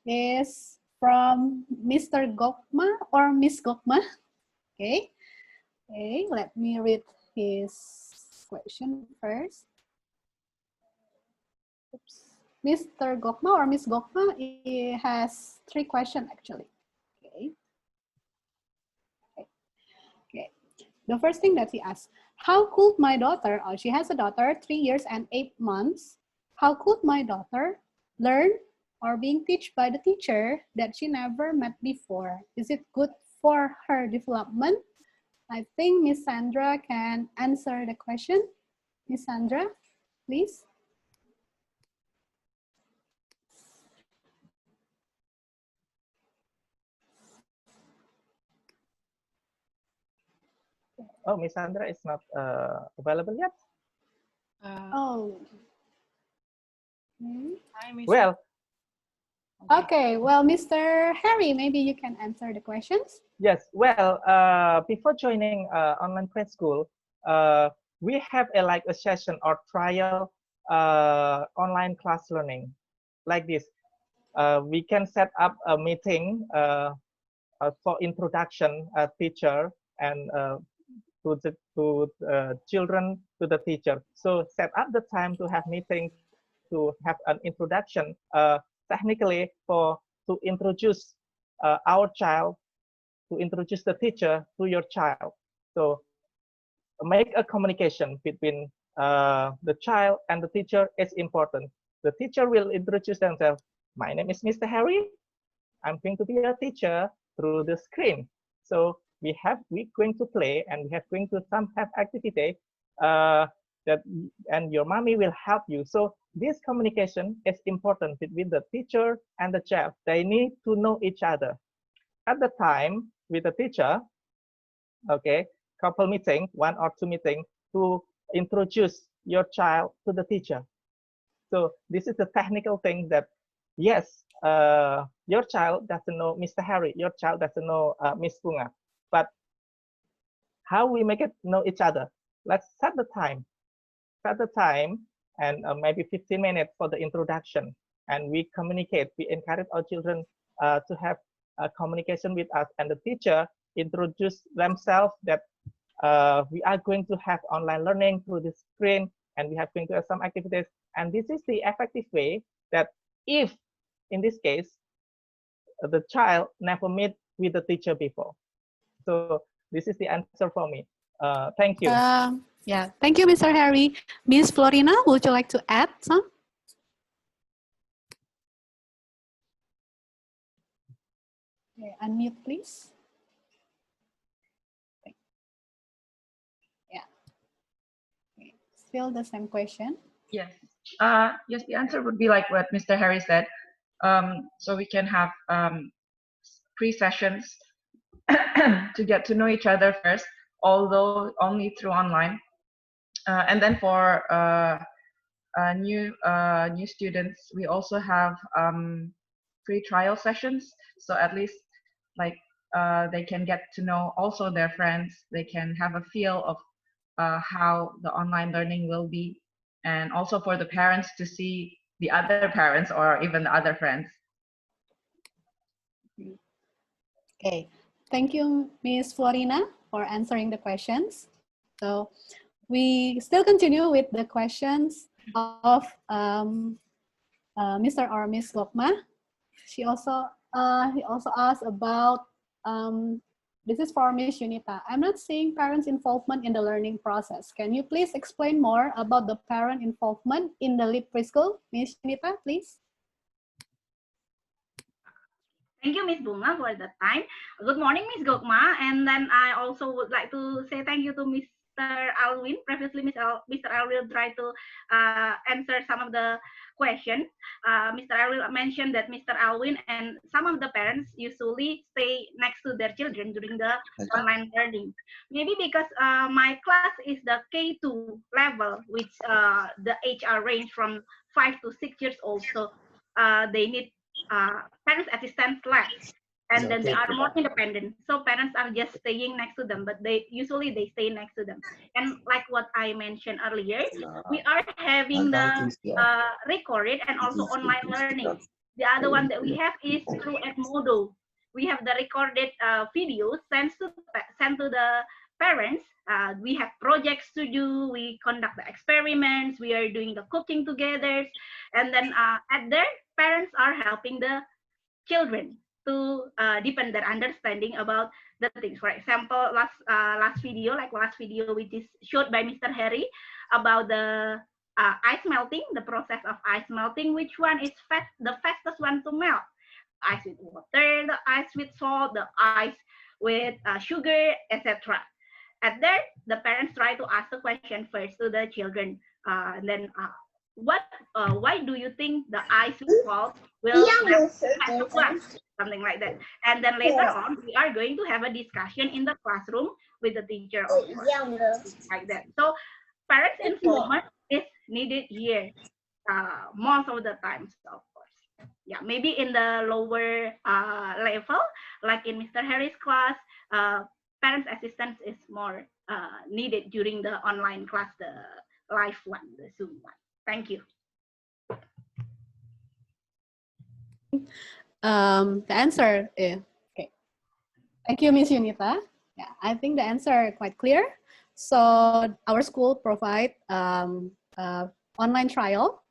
is from Mr. Gokma or Miss Gokma. Okay. Okay, let me read his question first. Oops. Mr. Gokma or Miss Gokma, he has 3 questions actually. Okay. Okay. The first thing that he asked, how could my daughter, she has a daughter, 3 years and 8 months. How could my daughter learn or being taught by the teacher that she never met before? Is it good for her development? I think Miss Sandra can answer the question. Miss Sandra, please. Oh, Miss Sandra is not available yet. Oh. Hmm. Well, Okay, well, Mr. Harry, maybe you can answer the questions. yes. Well, before joining online preschool, we have like a session or trial online class learning like this. We can set up a meeting for introduction teacher and children to the teacher. So set up the time to have meeting to have an introduction technically to introduce our child, to introduce the teacher to your child. So make a communication between the child and the teacher is important. The teacher will introduce themselves. My name is Mr. Harry. I'm going to be a teacher through the screen. So we're going to play and we have going to have activity that and your mommy will help you. So this communication is important between the teacher and the child. They need to know each other. At the time with the teacher, okay, couple meeting, 1 or 2 meeting to introduce your child to the teacher. So this is the technical thing that, yes, your child doesn't know Mr. Harry, your child doesn't know Miss Bunga, but how we make it know each other? Let's set the time, and maybe 15 minutes for the introduction, and we communicate. We encourage our children to have a communication with us, and the teacher introduce themselves that we are going to have online learning through the screen, and we have going to have some activities. And this is the effective way that if, in this case, the child never met with the teacher before. So this is the answer for me. Thank you. Yeah, thank you, Mr. Harry. Miss Florina, would you like to add some? Okay, unmute, please. Yeah. Okay. Still the same question. Yes. Yes, the answer would be like what Mr. Harry said. So we can have pre-sessions to get to know each other first, although only through online. And then for new students, we also have free trial sessions. So at least like they can get to know also their friends. They can have a feel of how the online learning will be, and also for the parents to see the other parents or even the other friends. Okay, thank you, Miss Florina, for answering the questions. So we still continue with the questions of Mr. or Miss Lokma. He also asked about, this is for Miss Yunita. I'm not seeing parents' involvement in the learning process. Can you please explain more about the parent involvement in the LEAP preschool? Miss Yunita, please. Thank you, Miss Bunga, for the time. Good morning, Miss Gokma. And then I also would like to say thank you to Mr. Alwin. Previously, Mr. Alwin tried to answer some of the questions. Mr. Alwin mentioned that Mr. Alwin and some of the parents usually stay next to their children during the online learning. Maybe because my class is the K2 level, which the age are range from 5 to 6 years old. So they need parents assistance less, and then they are more independent, so parents are just staying next to them, but they usually stay next to them. And like what I mentioned earlier, we are having the recorded and also online learning. The other one that we have is through Edmodo. We have the recorded videos sent to the parents. We have projects to do, we conduct the experiments, we are doing the cooking together, and then at there parents are helping the children to deepen their understanding about the things. For example, last video which is showed by Mr. Harry about the ice melting, the process of ice melting, which one is the fastest one to melt. Ice with water, the ice with salt, the ice with sugar, etc. At there, the parents try to ask the question question first to the children. And then why do you think the ice fall will have to class? Something like that. And then later on, we are going to have a discussion in the classroom with the teacher, of course, like that. So parents involvement is needed here most of the times, of course. Yeah, maybe in the lower level, like in Mr. Harry's class, parents assistance is more needed during the online class, the live one, the Zoom one. Thank you. The answer, okay. Thank you, Miss Yunita. Yeah, I think the answer quite clear. So our school provide online trial,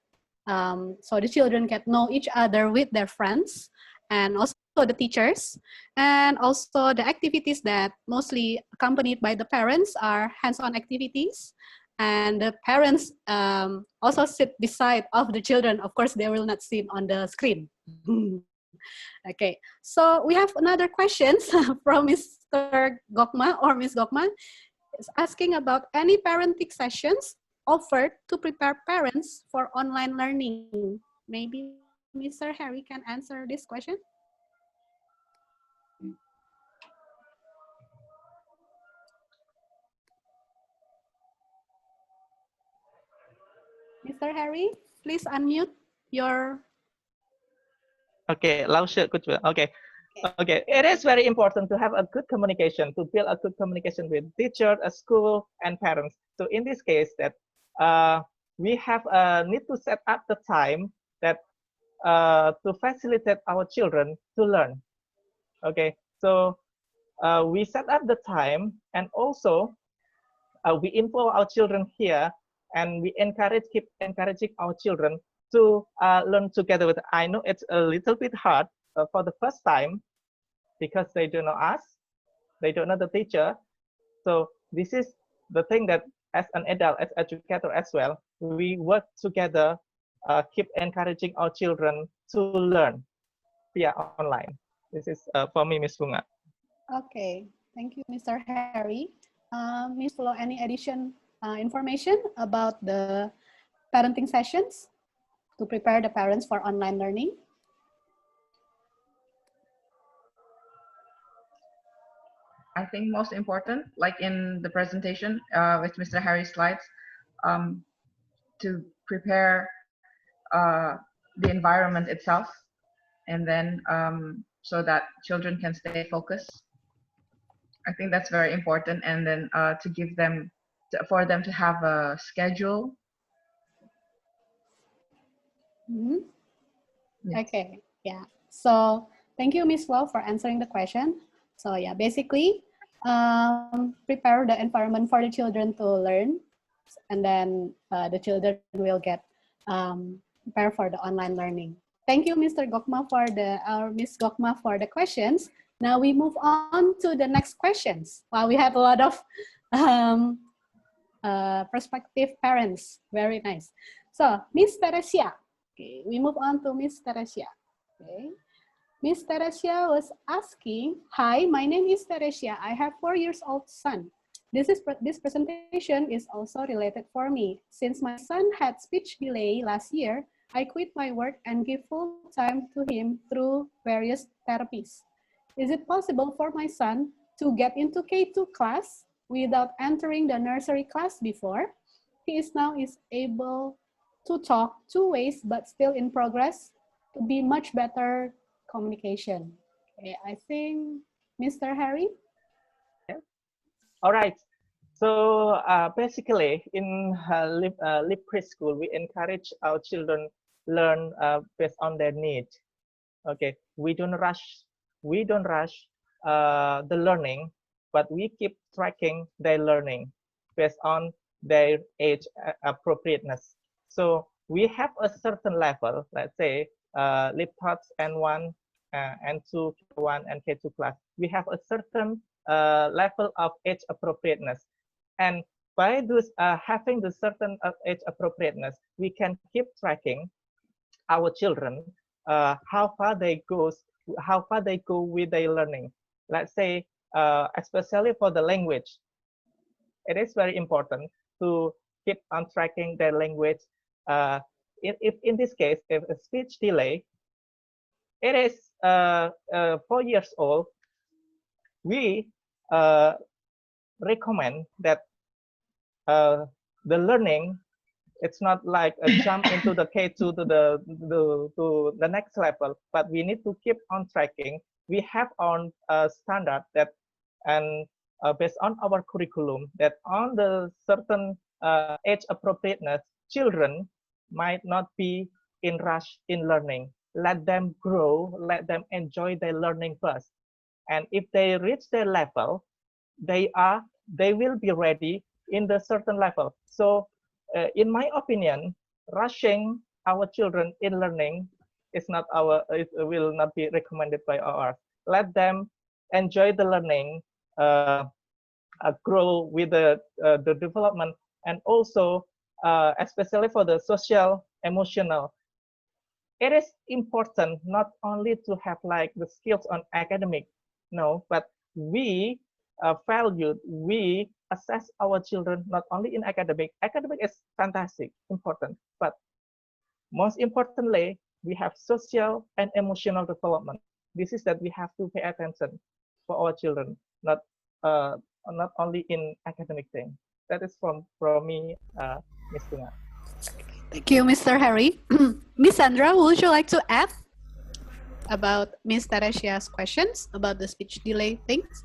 so the children get know each other with their friends, and also the teachers, and also the activities that mostly accompanied by the parents are hands-on activities. And the parents also sit beside of the children. Of course, they will not sit on the screen. Okay, so we have another questions from Mr. Gokma or Miss Gokma. Is asking about any parenting sessions offered to prepare parents for online learning. Maybe Mr. Harry can answer this question. Mr. Harry, please unmute your. Okay, okay. Okay, it is very important to have a good communication, to build a good communication with teacher, a school, and parents. So in this case, that we have need to set up the time that to facilitate our children to learn. Okay, so we set up the time, and also we involve our children here, and we keep encouraging our children to learn together with. I know it's a little bit hard for the first time because they don't know us, they don't know the teacher. So this is the thing that as an adult, as educator as well, we work together, keep encouraging our children to learn via online. This is for me, Ms. Bunga. Okay, thank you, Mr. Harry. Ms. Flo, any addition information about the parenting sessions to prepare the parents for online learning? I think most important, like in the presentation with Mr. Harry's slides, to prepare the environment itself, and then so that children can stay focused. I think that's very important, and then to give them, for them to have a schedule. Mm-hmm. Yes. Okay, yeah. So thank you, Ms. Flo, for answering the question. So yeah, basically, prepare the environment for the children to learn, and then the children will get prepared for the online learning. Thank you, Mr. Gokma, for the Ms. Gokma for the questions. Now we move on to the next questions. Wow, we had a lot of prospective parents. Very nice. So, Miss Teresia. Okay, we move on to Miss Teresia. Okay. Miss Teresia was asking, hi, my name is Teresia. I have 4 years old son. This presentation is also related for me. Since my son had speech delay last year, I quit my work and give full time to him through various therapies. Is it possible for my son to get into K2 class without entering the nursery class before? He is now able to talk 2 ways, but still in progress to be much better communication. Okay, I think Mr. Harry. All right. So basically, in Lip Preschool, we encourage our children learn based on their need. Okay, we don't rush. We don't rush the learning, but we keep tracking their learning based on their age appropriateness. So we have a certain level. Let's say Lip Tots N1, N2, K1, and K2 class. We have a certain level of age appropriateness. And by this, having the certain age appropriateness, we can keep tracking our children, how far they go with their learning. Let's say, especially for the language, it is very important to keep on tracking their language. If in this case, if a speech delay, it is 4 years old, we recommend that the learning, it's not like a jump into the K2 to the next level, but we need to keep on tracking. We have on standard that, and based on our curriculum, that on the certain age appropriateness, children might not be in rush in learning. Let them grow, let them enjoy their learning first. And if they reach their level, they will be ready in the certain level. So in my opinion, rushing our children in learning is not it will not be recommended by ours. Let them enjoy the learning, grow with the development, and also especially for the social, emotional. It is important not only to have like the skills on academic, no, but we we assess our children not only in academic. Academic is fantastic, important, but most importantly, we have social and emotional development. This is that we have to pay attention for our children, not only in academic thing. That is from me, Ms. Tunga. Thank you, Mr. Harry. Miss Sandra, would you like to add about Miss Teresia's questions about the speech delay things?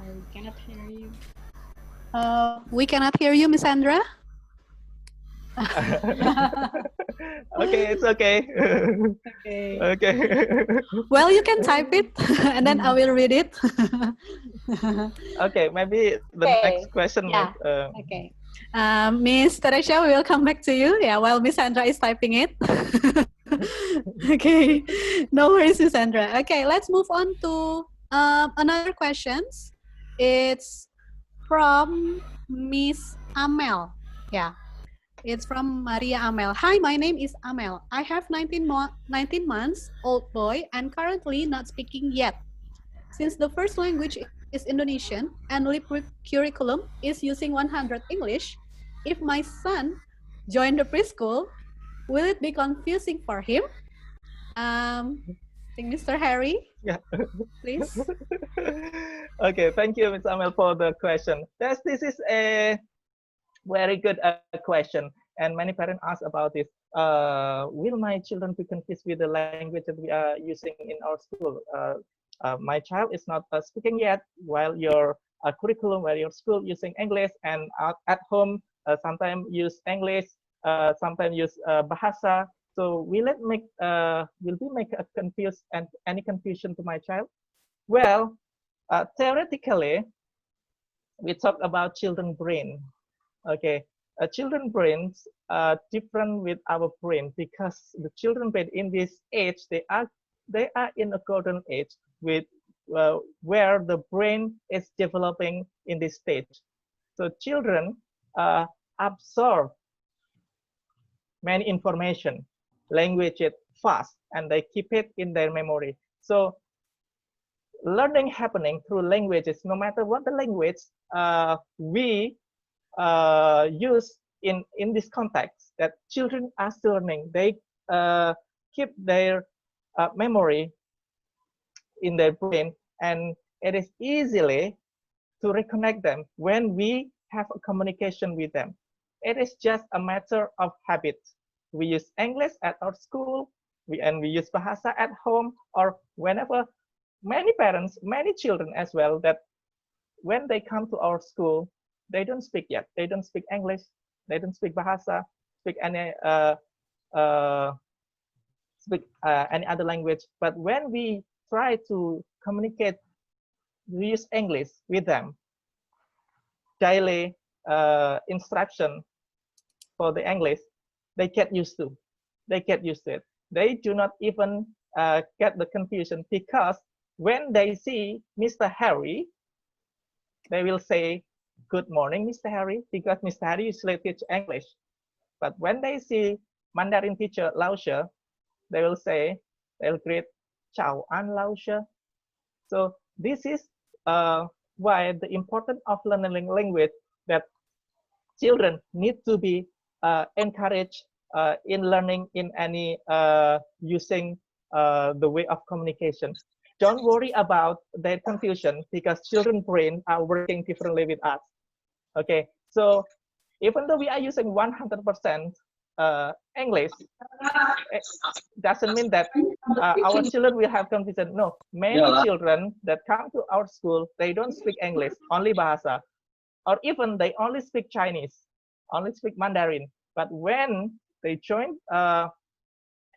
I cannot hear you. We cannot hear you, Miss Sandra. Okay, it's okay. Okay. Okay. Well, you can type it and then I will read it. Okay, maybe the next question Yeah. is. Okay. Miss Teresia, we will come back to you. Yeah, while Miss Sandra is typing it. Okay. No worries, Miss Sandra. Okay, let's move on to another questions. It's from Miss Amel. Yeah. It's from Maria Amel. Hi, my name is Amel. I have 19 months old boy and currently not speaking yet. Since the first language is Indonesian and LIP curriculum is using 100 English, if my son join the preschool, will it be confusing for him? I think Mr. Harry, Yeah. please. Okay, thank you, Ms. Amel, for the question. This is a very good question, and many parents ask about this. Will my children be confused with the language that we are using in our school? My child is not speaking yet, while your curriculum, while your school using English, and at home sometimes use English, sometimes use Bahasa. So will we make a confuse and any confusion to my child? Well, theoretically, we talk about children brain. Okay, children brains are different with our brain because the children brain in this age, they are in a golden age with where the brain is developing in this stage. So children absorb many information, language it fast, and they keep it in their memory. So learning happening through languages, no matter what the language we use in this context, that children are still learning. They keep their memory in their brain, and it is easily to reconnect them when we have a communication with them. It is just a matter of habit. We use English at our school, and we use Bahasa at home, or whenever. Many parents, many children as well, that when they come to our school, they don't speak yet. They don't speak English. They don't speak Bahasa, speak any other language. But when we try to communicate, we use English with them. Daily instruction for the English, they get used to. They get used to it. They do not even get the confusion, because when they see Mr. Harry, they will say, "Good morning, Mr. Harry," because Mr. Harry usually teach English. But when they see Mandarin teacher Lao She, they will greet, "Chào anh Lao She." So this is why the importance of learning language, that children need to be encouraged in learning in any using the way of communication. Don't worry about their confusion because children's brain are working differently with us. Okay, so even though we are using 100% English, it doesn't mean that our children will have confusion. No, many children that come to our school, they don't speak English, only Bahasa, or even they only speak Chinese, only speak Mandarin. But when they join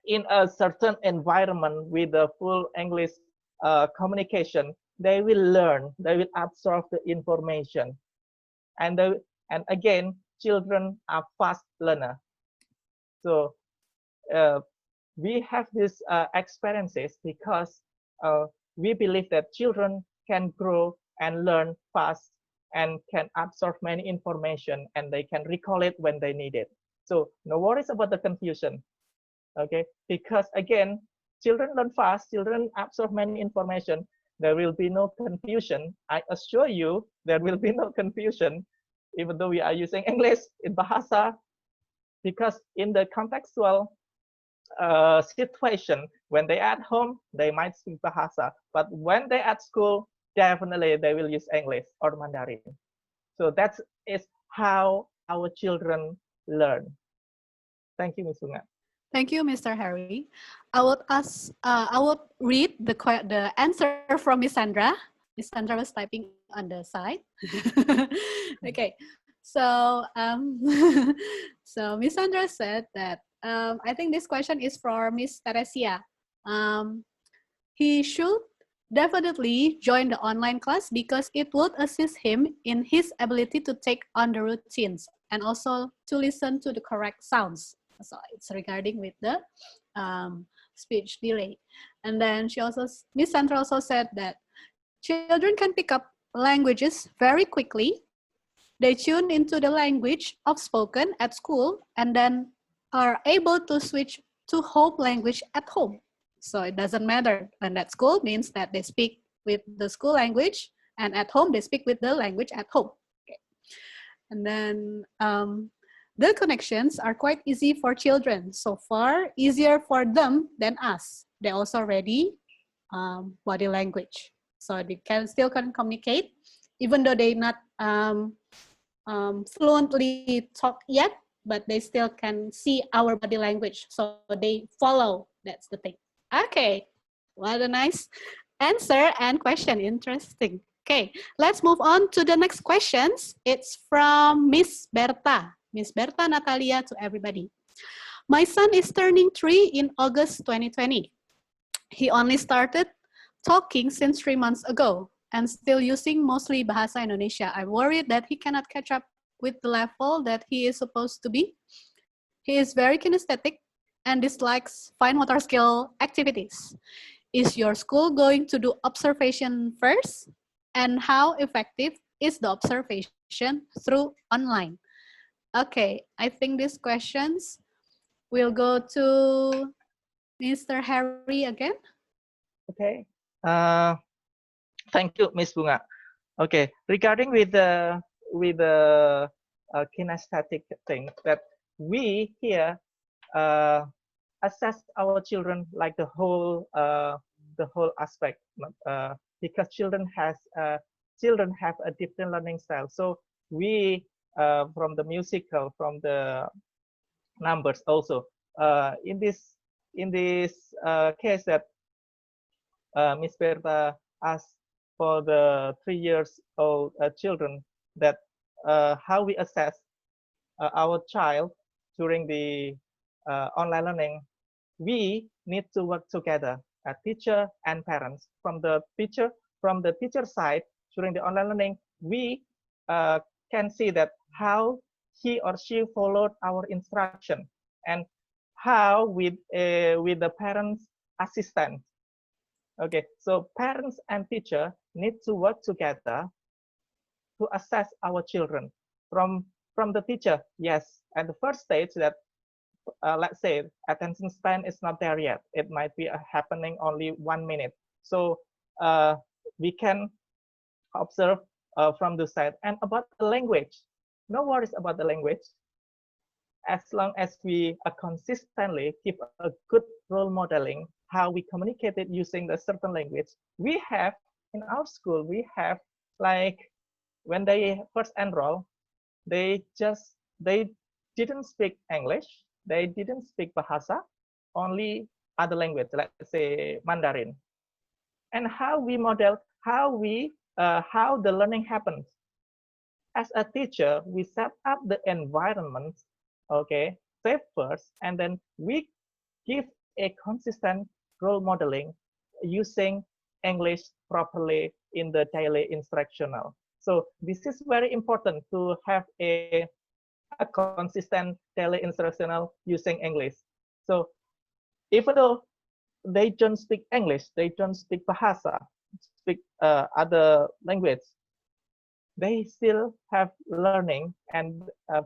in a certain environment with the full English communication, they will learn, they will absorb the information. And, and again, children are fast learner. So we have these experiences because we believe that children can grow and learn fast and can absorb many information and they can recall it when they need it. So no worries about the confusion, okay? Because again, children learn fast, children absorb many information, there will be no confusion. I assure you, there will be no confusion, even though we are using English in Bahasa, because in the contextual situation, when they at home, they might speak Bahasa, but when they at school, definitely they will use English or Mandarin. So that is how our children learn. Thank you, Ms. Bunga. Thank you, Mr. Harry. I would read the answer from Miss Sandra. Miss Sandra was typing on the side. Okay, so so Miss Sandra said that I think this question is for Miss Teresia. He should definitely join the online class because it would assist him in his ability to take on the routines and also to listen to the correct sounds. So it's regarding with the speech delay. And then Miss Sandra also said that children can pick up languages very quickly. They tune into the language of spoken at school and then are able to switch to home language at home. So it doesn't matter. And at school means that they speak with the school language, and at home they speak with the language at home. Okay. And then the connections are quite easy for children. So far, easier for them than us. They also ready body language. So they still can communicate, even though they not fluently talk yet, but they still can see our body language. So they follow, that's the thing. Okay, what a nice answer and question, interesting. Okay, let's move on to the next questions. It's from Miss Berta. Miss Berta Natalia to everybody. My son is turning 3 in August 2020. He only started talking since 3 months ago and still using mostly Bahasa Indonesia. I'm worried that he cannot catch up with the level that he is supposed to be. He is very kinesthetic and dislikes fine motor skill activities. Is your school going to do observation first? And how effective is the observation through online? Okay, I think these questions will go to Mr. Harry again. Okay. Thank you, Ms. Bunga. Okay, regarding with the kinesthetic thing, that we here assess our children like the whole aspect, because children have a different learning style. So we from the musical, from the numbers also, in this case that Ms. Berta asked for the 3 years old children, that how we assess our child during the online learning. We need to work together, teacher and parents. From the teacher side, during the online learning, we can see that how he or she followed our instruction, and how with the parents' assistant. Okay, so parents and teacher need to work together to assess our children. From the teacher, yes, at the first stage that let's say attention span is not there yet. It might be happening only 1 minute. So we can observe from the side. And about the language, no worries about the language. As long as we consistently keep a good role modeling how we communicate it using the certain language, we have in our school, we have like when they first enroll, they didn't speak English, they didn't speak Bahasa, only other language, let's say Mandarin. And how we model, how the learning happens. As a teacher, we set up the environment, okay, safe first, and then we give a consistent role modeling using English properly in the daily instructional. So this is very important to have a consistent daily instructional using English. So even though they don't speak English, they don't speak Bahasa, speak other language, they still have learning, and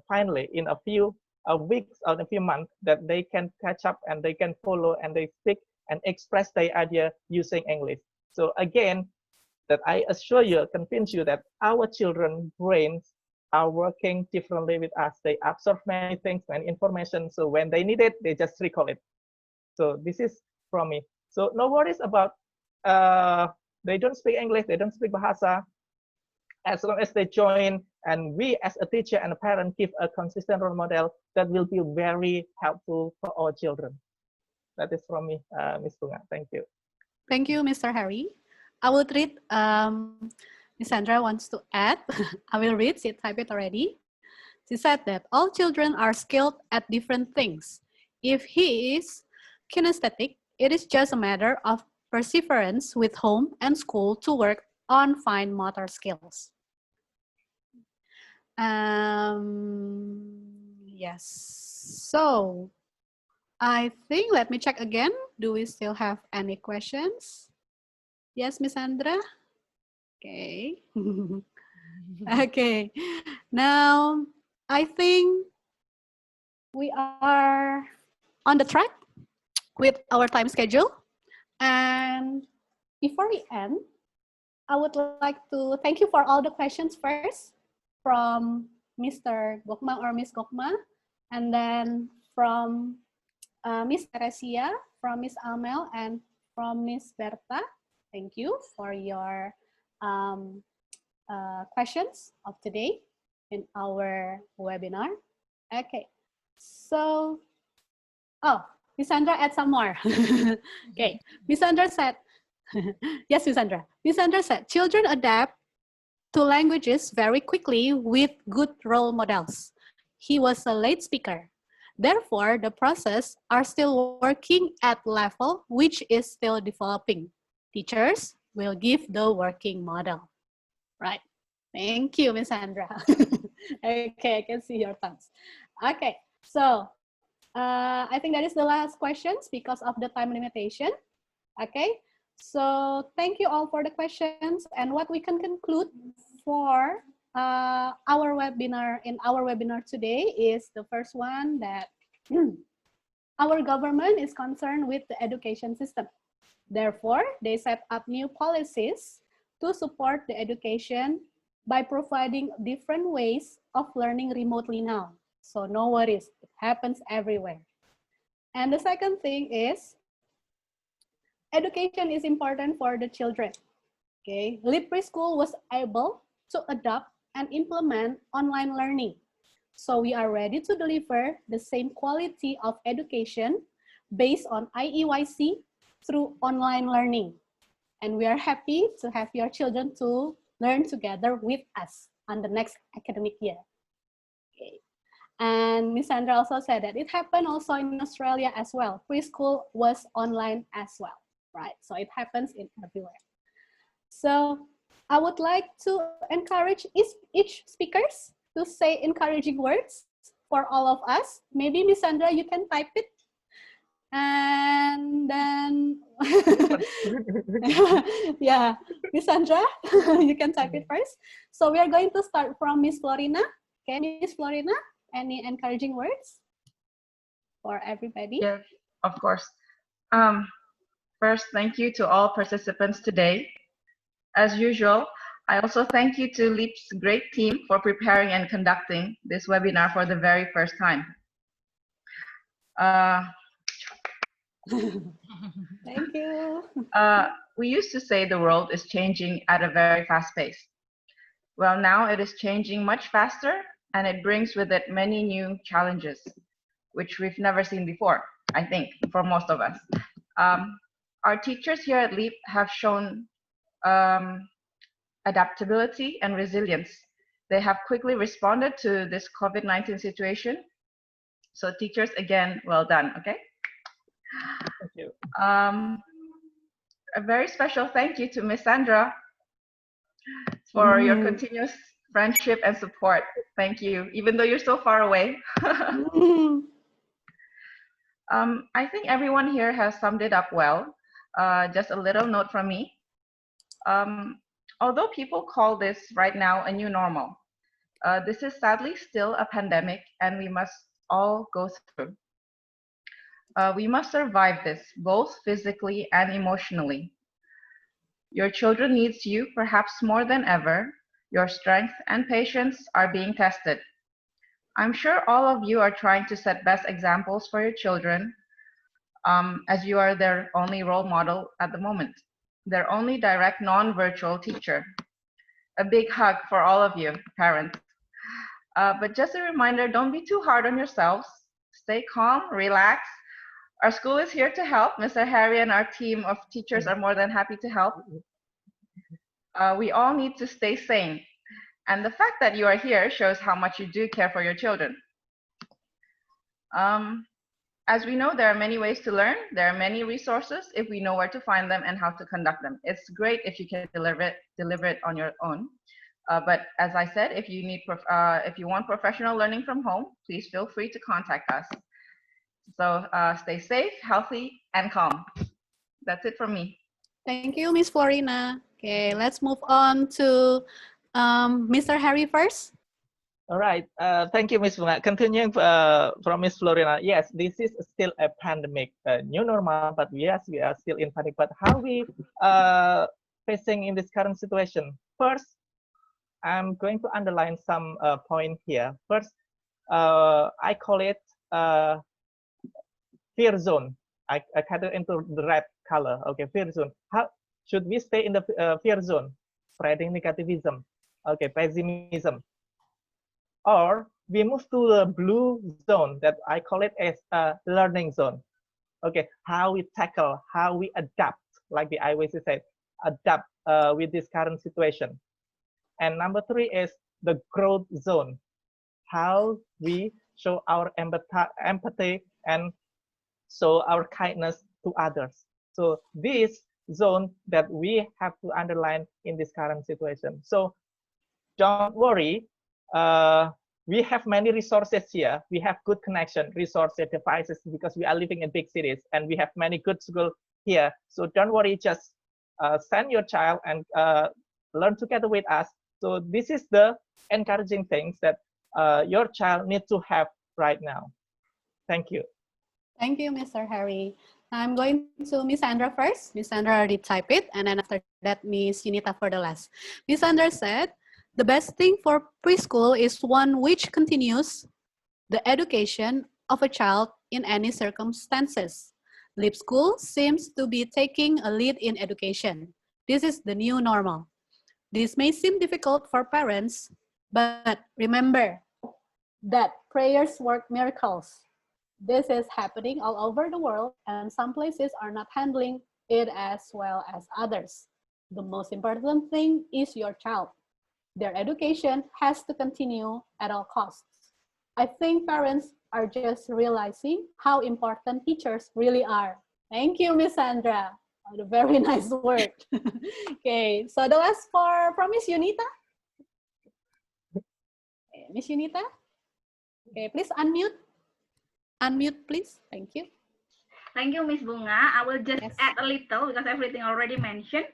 finally in a few weeks or a few months that they can catch up and they can follow and they speak and express their idea using English. So again, that I assure you, convince you that our children brains are working differently with us. They absorb many things, many information. So when they need it, they just recall it. So this is from me. So no worries about they don't speak English, they don't speak Bahasa. As long as they join, and we as a teacher and a parent give a consistent role model, that will be very helpful for our children. That is from me, Ms. Bunga. Thank you. Thank you, Mr. Harry. I would read, Ms. Sandra wants to add. I will read, she typed it already. She said that all children are skilled at different things. If he is kinesthetic, it is just a matter of perseverance with home and school to work on fine motor skills. Yes, so I think, let me check again. Do we still have any questions? Yes, Miss Sandra? Okay. Okay. Now, I think we are on the track with our time schedule. And before we end, I would like to thank you for all the questions first from Mr. Gokma or Miss Gokma, and then from Miss Teresia, from Miss Amel, and from Miss Berta. Thank you for your questions of today in our webinar. Okay, so, oh, Miss Sandra, add some more. Okay, Miss Sandra said, yes, Miss Sandra. Miss Sandra said, children adapt to languages very quickly with good role models. He was a late speaker. Therefore, the process are still working at level which is still developing. Teachers will give the working model. Right. Thank you, Miss Sandra. Okay, I can see your thumbs. Okay, so I think that is the last questions because of the time limitation. Okay, so thank you all for the questions, and what we can conclude for our webinar today is the first one, that our government is concerned with the education system. Therefore, they set up new policies to support the education by providing different ways of learning remotely now. So no worries, it happens everywhere. And the second thing is, education is important for the children. Okay, Leap Preschool was able to adopt and implement online learning. So we are ready to deliver the same quality of education based on IEYC through online learning. And we are happy to have your children to learn together with us on the next academic year. Okay. And Ms. Sandra also said that it happened also in Australia as well. Preschool was online as well, right? So it happens in everywhere. So I would like to encourage each speakers to say encouraging words for all of us. Maybe Ms. Sandra, you can type it. And then, yeah, Ms. Sandra, you can type it first. So we are going to start from Miss Florina. Okay, Miss Florina, any encouraging words for everybody? Yes, of course. First, thank you to all participants today. As usual, I also thank you to LEAP's great team for preparing and conducting this webinar for the very first time. Thank you. We used to say the world is changing at a very fast pace. Well, now it is changing much faster, and it brings with it many new challenges, which we've never seen before, I think, for most of us. Our teachers here at LEAP have shown adaptability and resilience. They have quickly responded to this COVID-19 situation. So teachers, again, well done, okay? Thank you. A very special thank you to Miss Sandra for your continuous friendship and support. Thank you, even though you're so far away. I think everyone here has summed it up well. Just a little note from me. Although people call this right now a new normal, this is sadly still a pandemic, and we must all go through. We must survive this, both physically and emotionally. Your children needs you perhaps more than ever. Your strength and patience are being tested. I'm sure all of you are trying to set best examples for your children, as you are their only role model at the moment, their only direct non-virtual teacher. A big hug for all of you, parents. But just a reminder, don't be too hard on yourselves. Stay calm, relax. Our school is here to help. Mr. Harry and our team of teachers are more than happy to help. We all need to stay sane. And the fact that you are here shows how much you do care for your children. As we know, there are many ways to learn. There are many resources if we know where to find them and how to conduct them. It's great if you can deliver it on your own. But as I said, if you want professional learning from home, please feel free to contact us. So stay safe, healthy, and calm. That's it from me. Thank you, Miss Florina. Okay, let's move on to Mr. Harry first. All right. Thank you, Miss Bunga. Continuing from Miss Florina. Yes, this is still a pandemic, new normal, but yes, we are still in panic. But how we facing in this current situation? First, I'm going to underline some point here. First, I call it fear zone. I cut it into the red color. Okay, fear zone. How should we stay in the fear zone? Spreading negativism. Okay, pessimism. Or we move to the blue zone that I call it as a learning zone. Okay, how we tackle, how we adapt, like the IWC said, adapt with this current situation. And number 3 is the growth zone, how we show our empathy and show our kindness to others. So this zone that we have to underline in this current situation. So don't worry, we have many resources here. We have good connection, resources, devices, because we are living in big cities and we have many good schools here. So don't worry, just send your child and learn together with us. So this is the encouraging things that your child needs to have right now. Thank you. Thank you, Mr. Harry. I'm going to Miss Sandra first. Miss Sandra already typed it, and then after that, Miss Yunita for the last. Miss Sandra said, the best thing for preschool is one which continues the education of a child in any circumstances. LEAP School seems to be taking a lead in education. This is the new normal. This may seem difficult for parents, but remember that prayers work miracles. This is happening all over the world, and some places are not handling it as well as others. The most important thing is your child. Their education has to continue at all costs. I think parents are just realizing how important teachers really are. Thank you, Miss Sandra. Oh, very nice word. Okay, so the last from Miss Yunita. Okay, Miss Yunita. Okay, please unmute. Unmute, please. Thank you. Thank you, Miss Bunga. I will just add a little because everything already mentioned.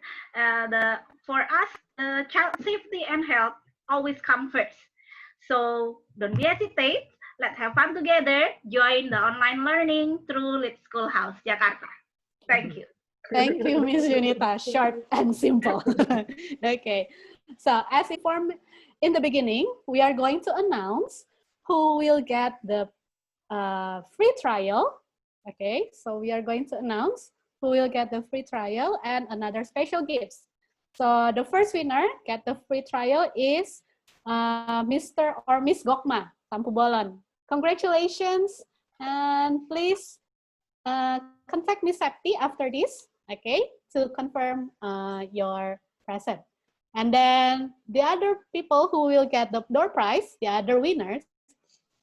For us, child safety and health always come first. So don't be hesitate. Let's have fun together. Join the online learning through LEAP Schoolhouse, Jakarta. Thank you. Thank you, Miss Yunita. Short and simple. Okay. So as informed in the beginning, we are going to announce who will get the free trial. Okay, so we are going to announce who will get the free trial and another special gifts. So the first winner get the free trial is Mr. or Miss Gokma Tampu Bolon. Congratulations, and please contact Miss Septi after this, okay, to confirm your present. And then the other people who will get the door prize, the other winners,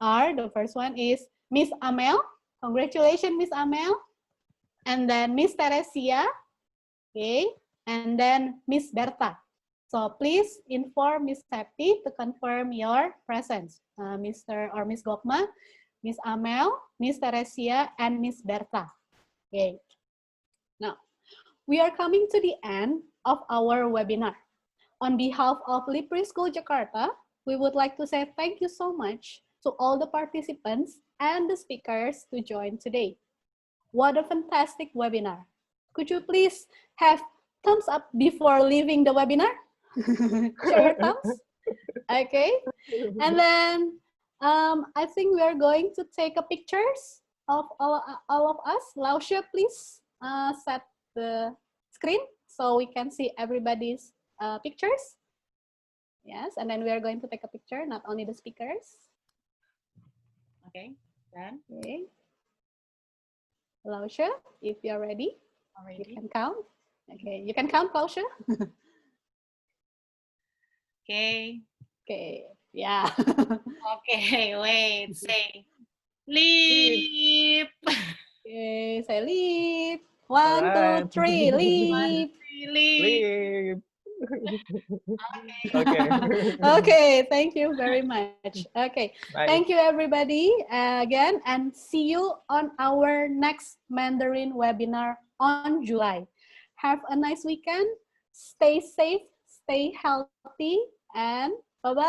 are the first one is Miss Amel. Congratulations, Miss Amel. And then Miss Teresia, okay, and then Miss Berta. So please inform Miss Septi to confirm your presence, Mr. or Miss Gokma, Miss Amel, Miss Teresia, and Miss Berta. Okay. Now, we are coming to the end of our webinar. On behalf of Lee Preschool Jakarta, we would like to say thank you so much to all the participants and the speakers to join today. What a fantastic webinar. Could you please have thumbs up before leaving the webinar? Show your thumbs. Okay. And then I think we are going to take a pictures of all of us. Lausha, please set the screen so we can see everybody's pictures. Yes, and then we are going to take a picture, not only the speakers. Okay, done. Okay. Lausha, if you're ready, you can count. Okay, you can count, Lausha. Okay. Okay, yeah. Okay, wait, say leap. Okay, say leap. 1, Alright. 2, 3, leap. Leap. Leave. Okay. Okay. Okay, thank you very much. Okay, Nice. thank you everybody again, and see you on our next Mandarin webinar on July. Have a nice weekend. Stay safe, stay healthy, and bye-bye.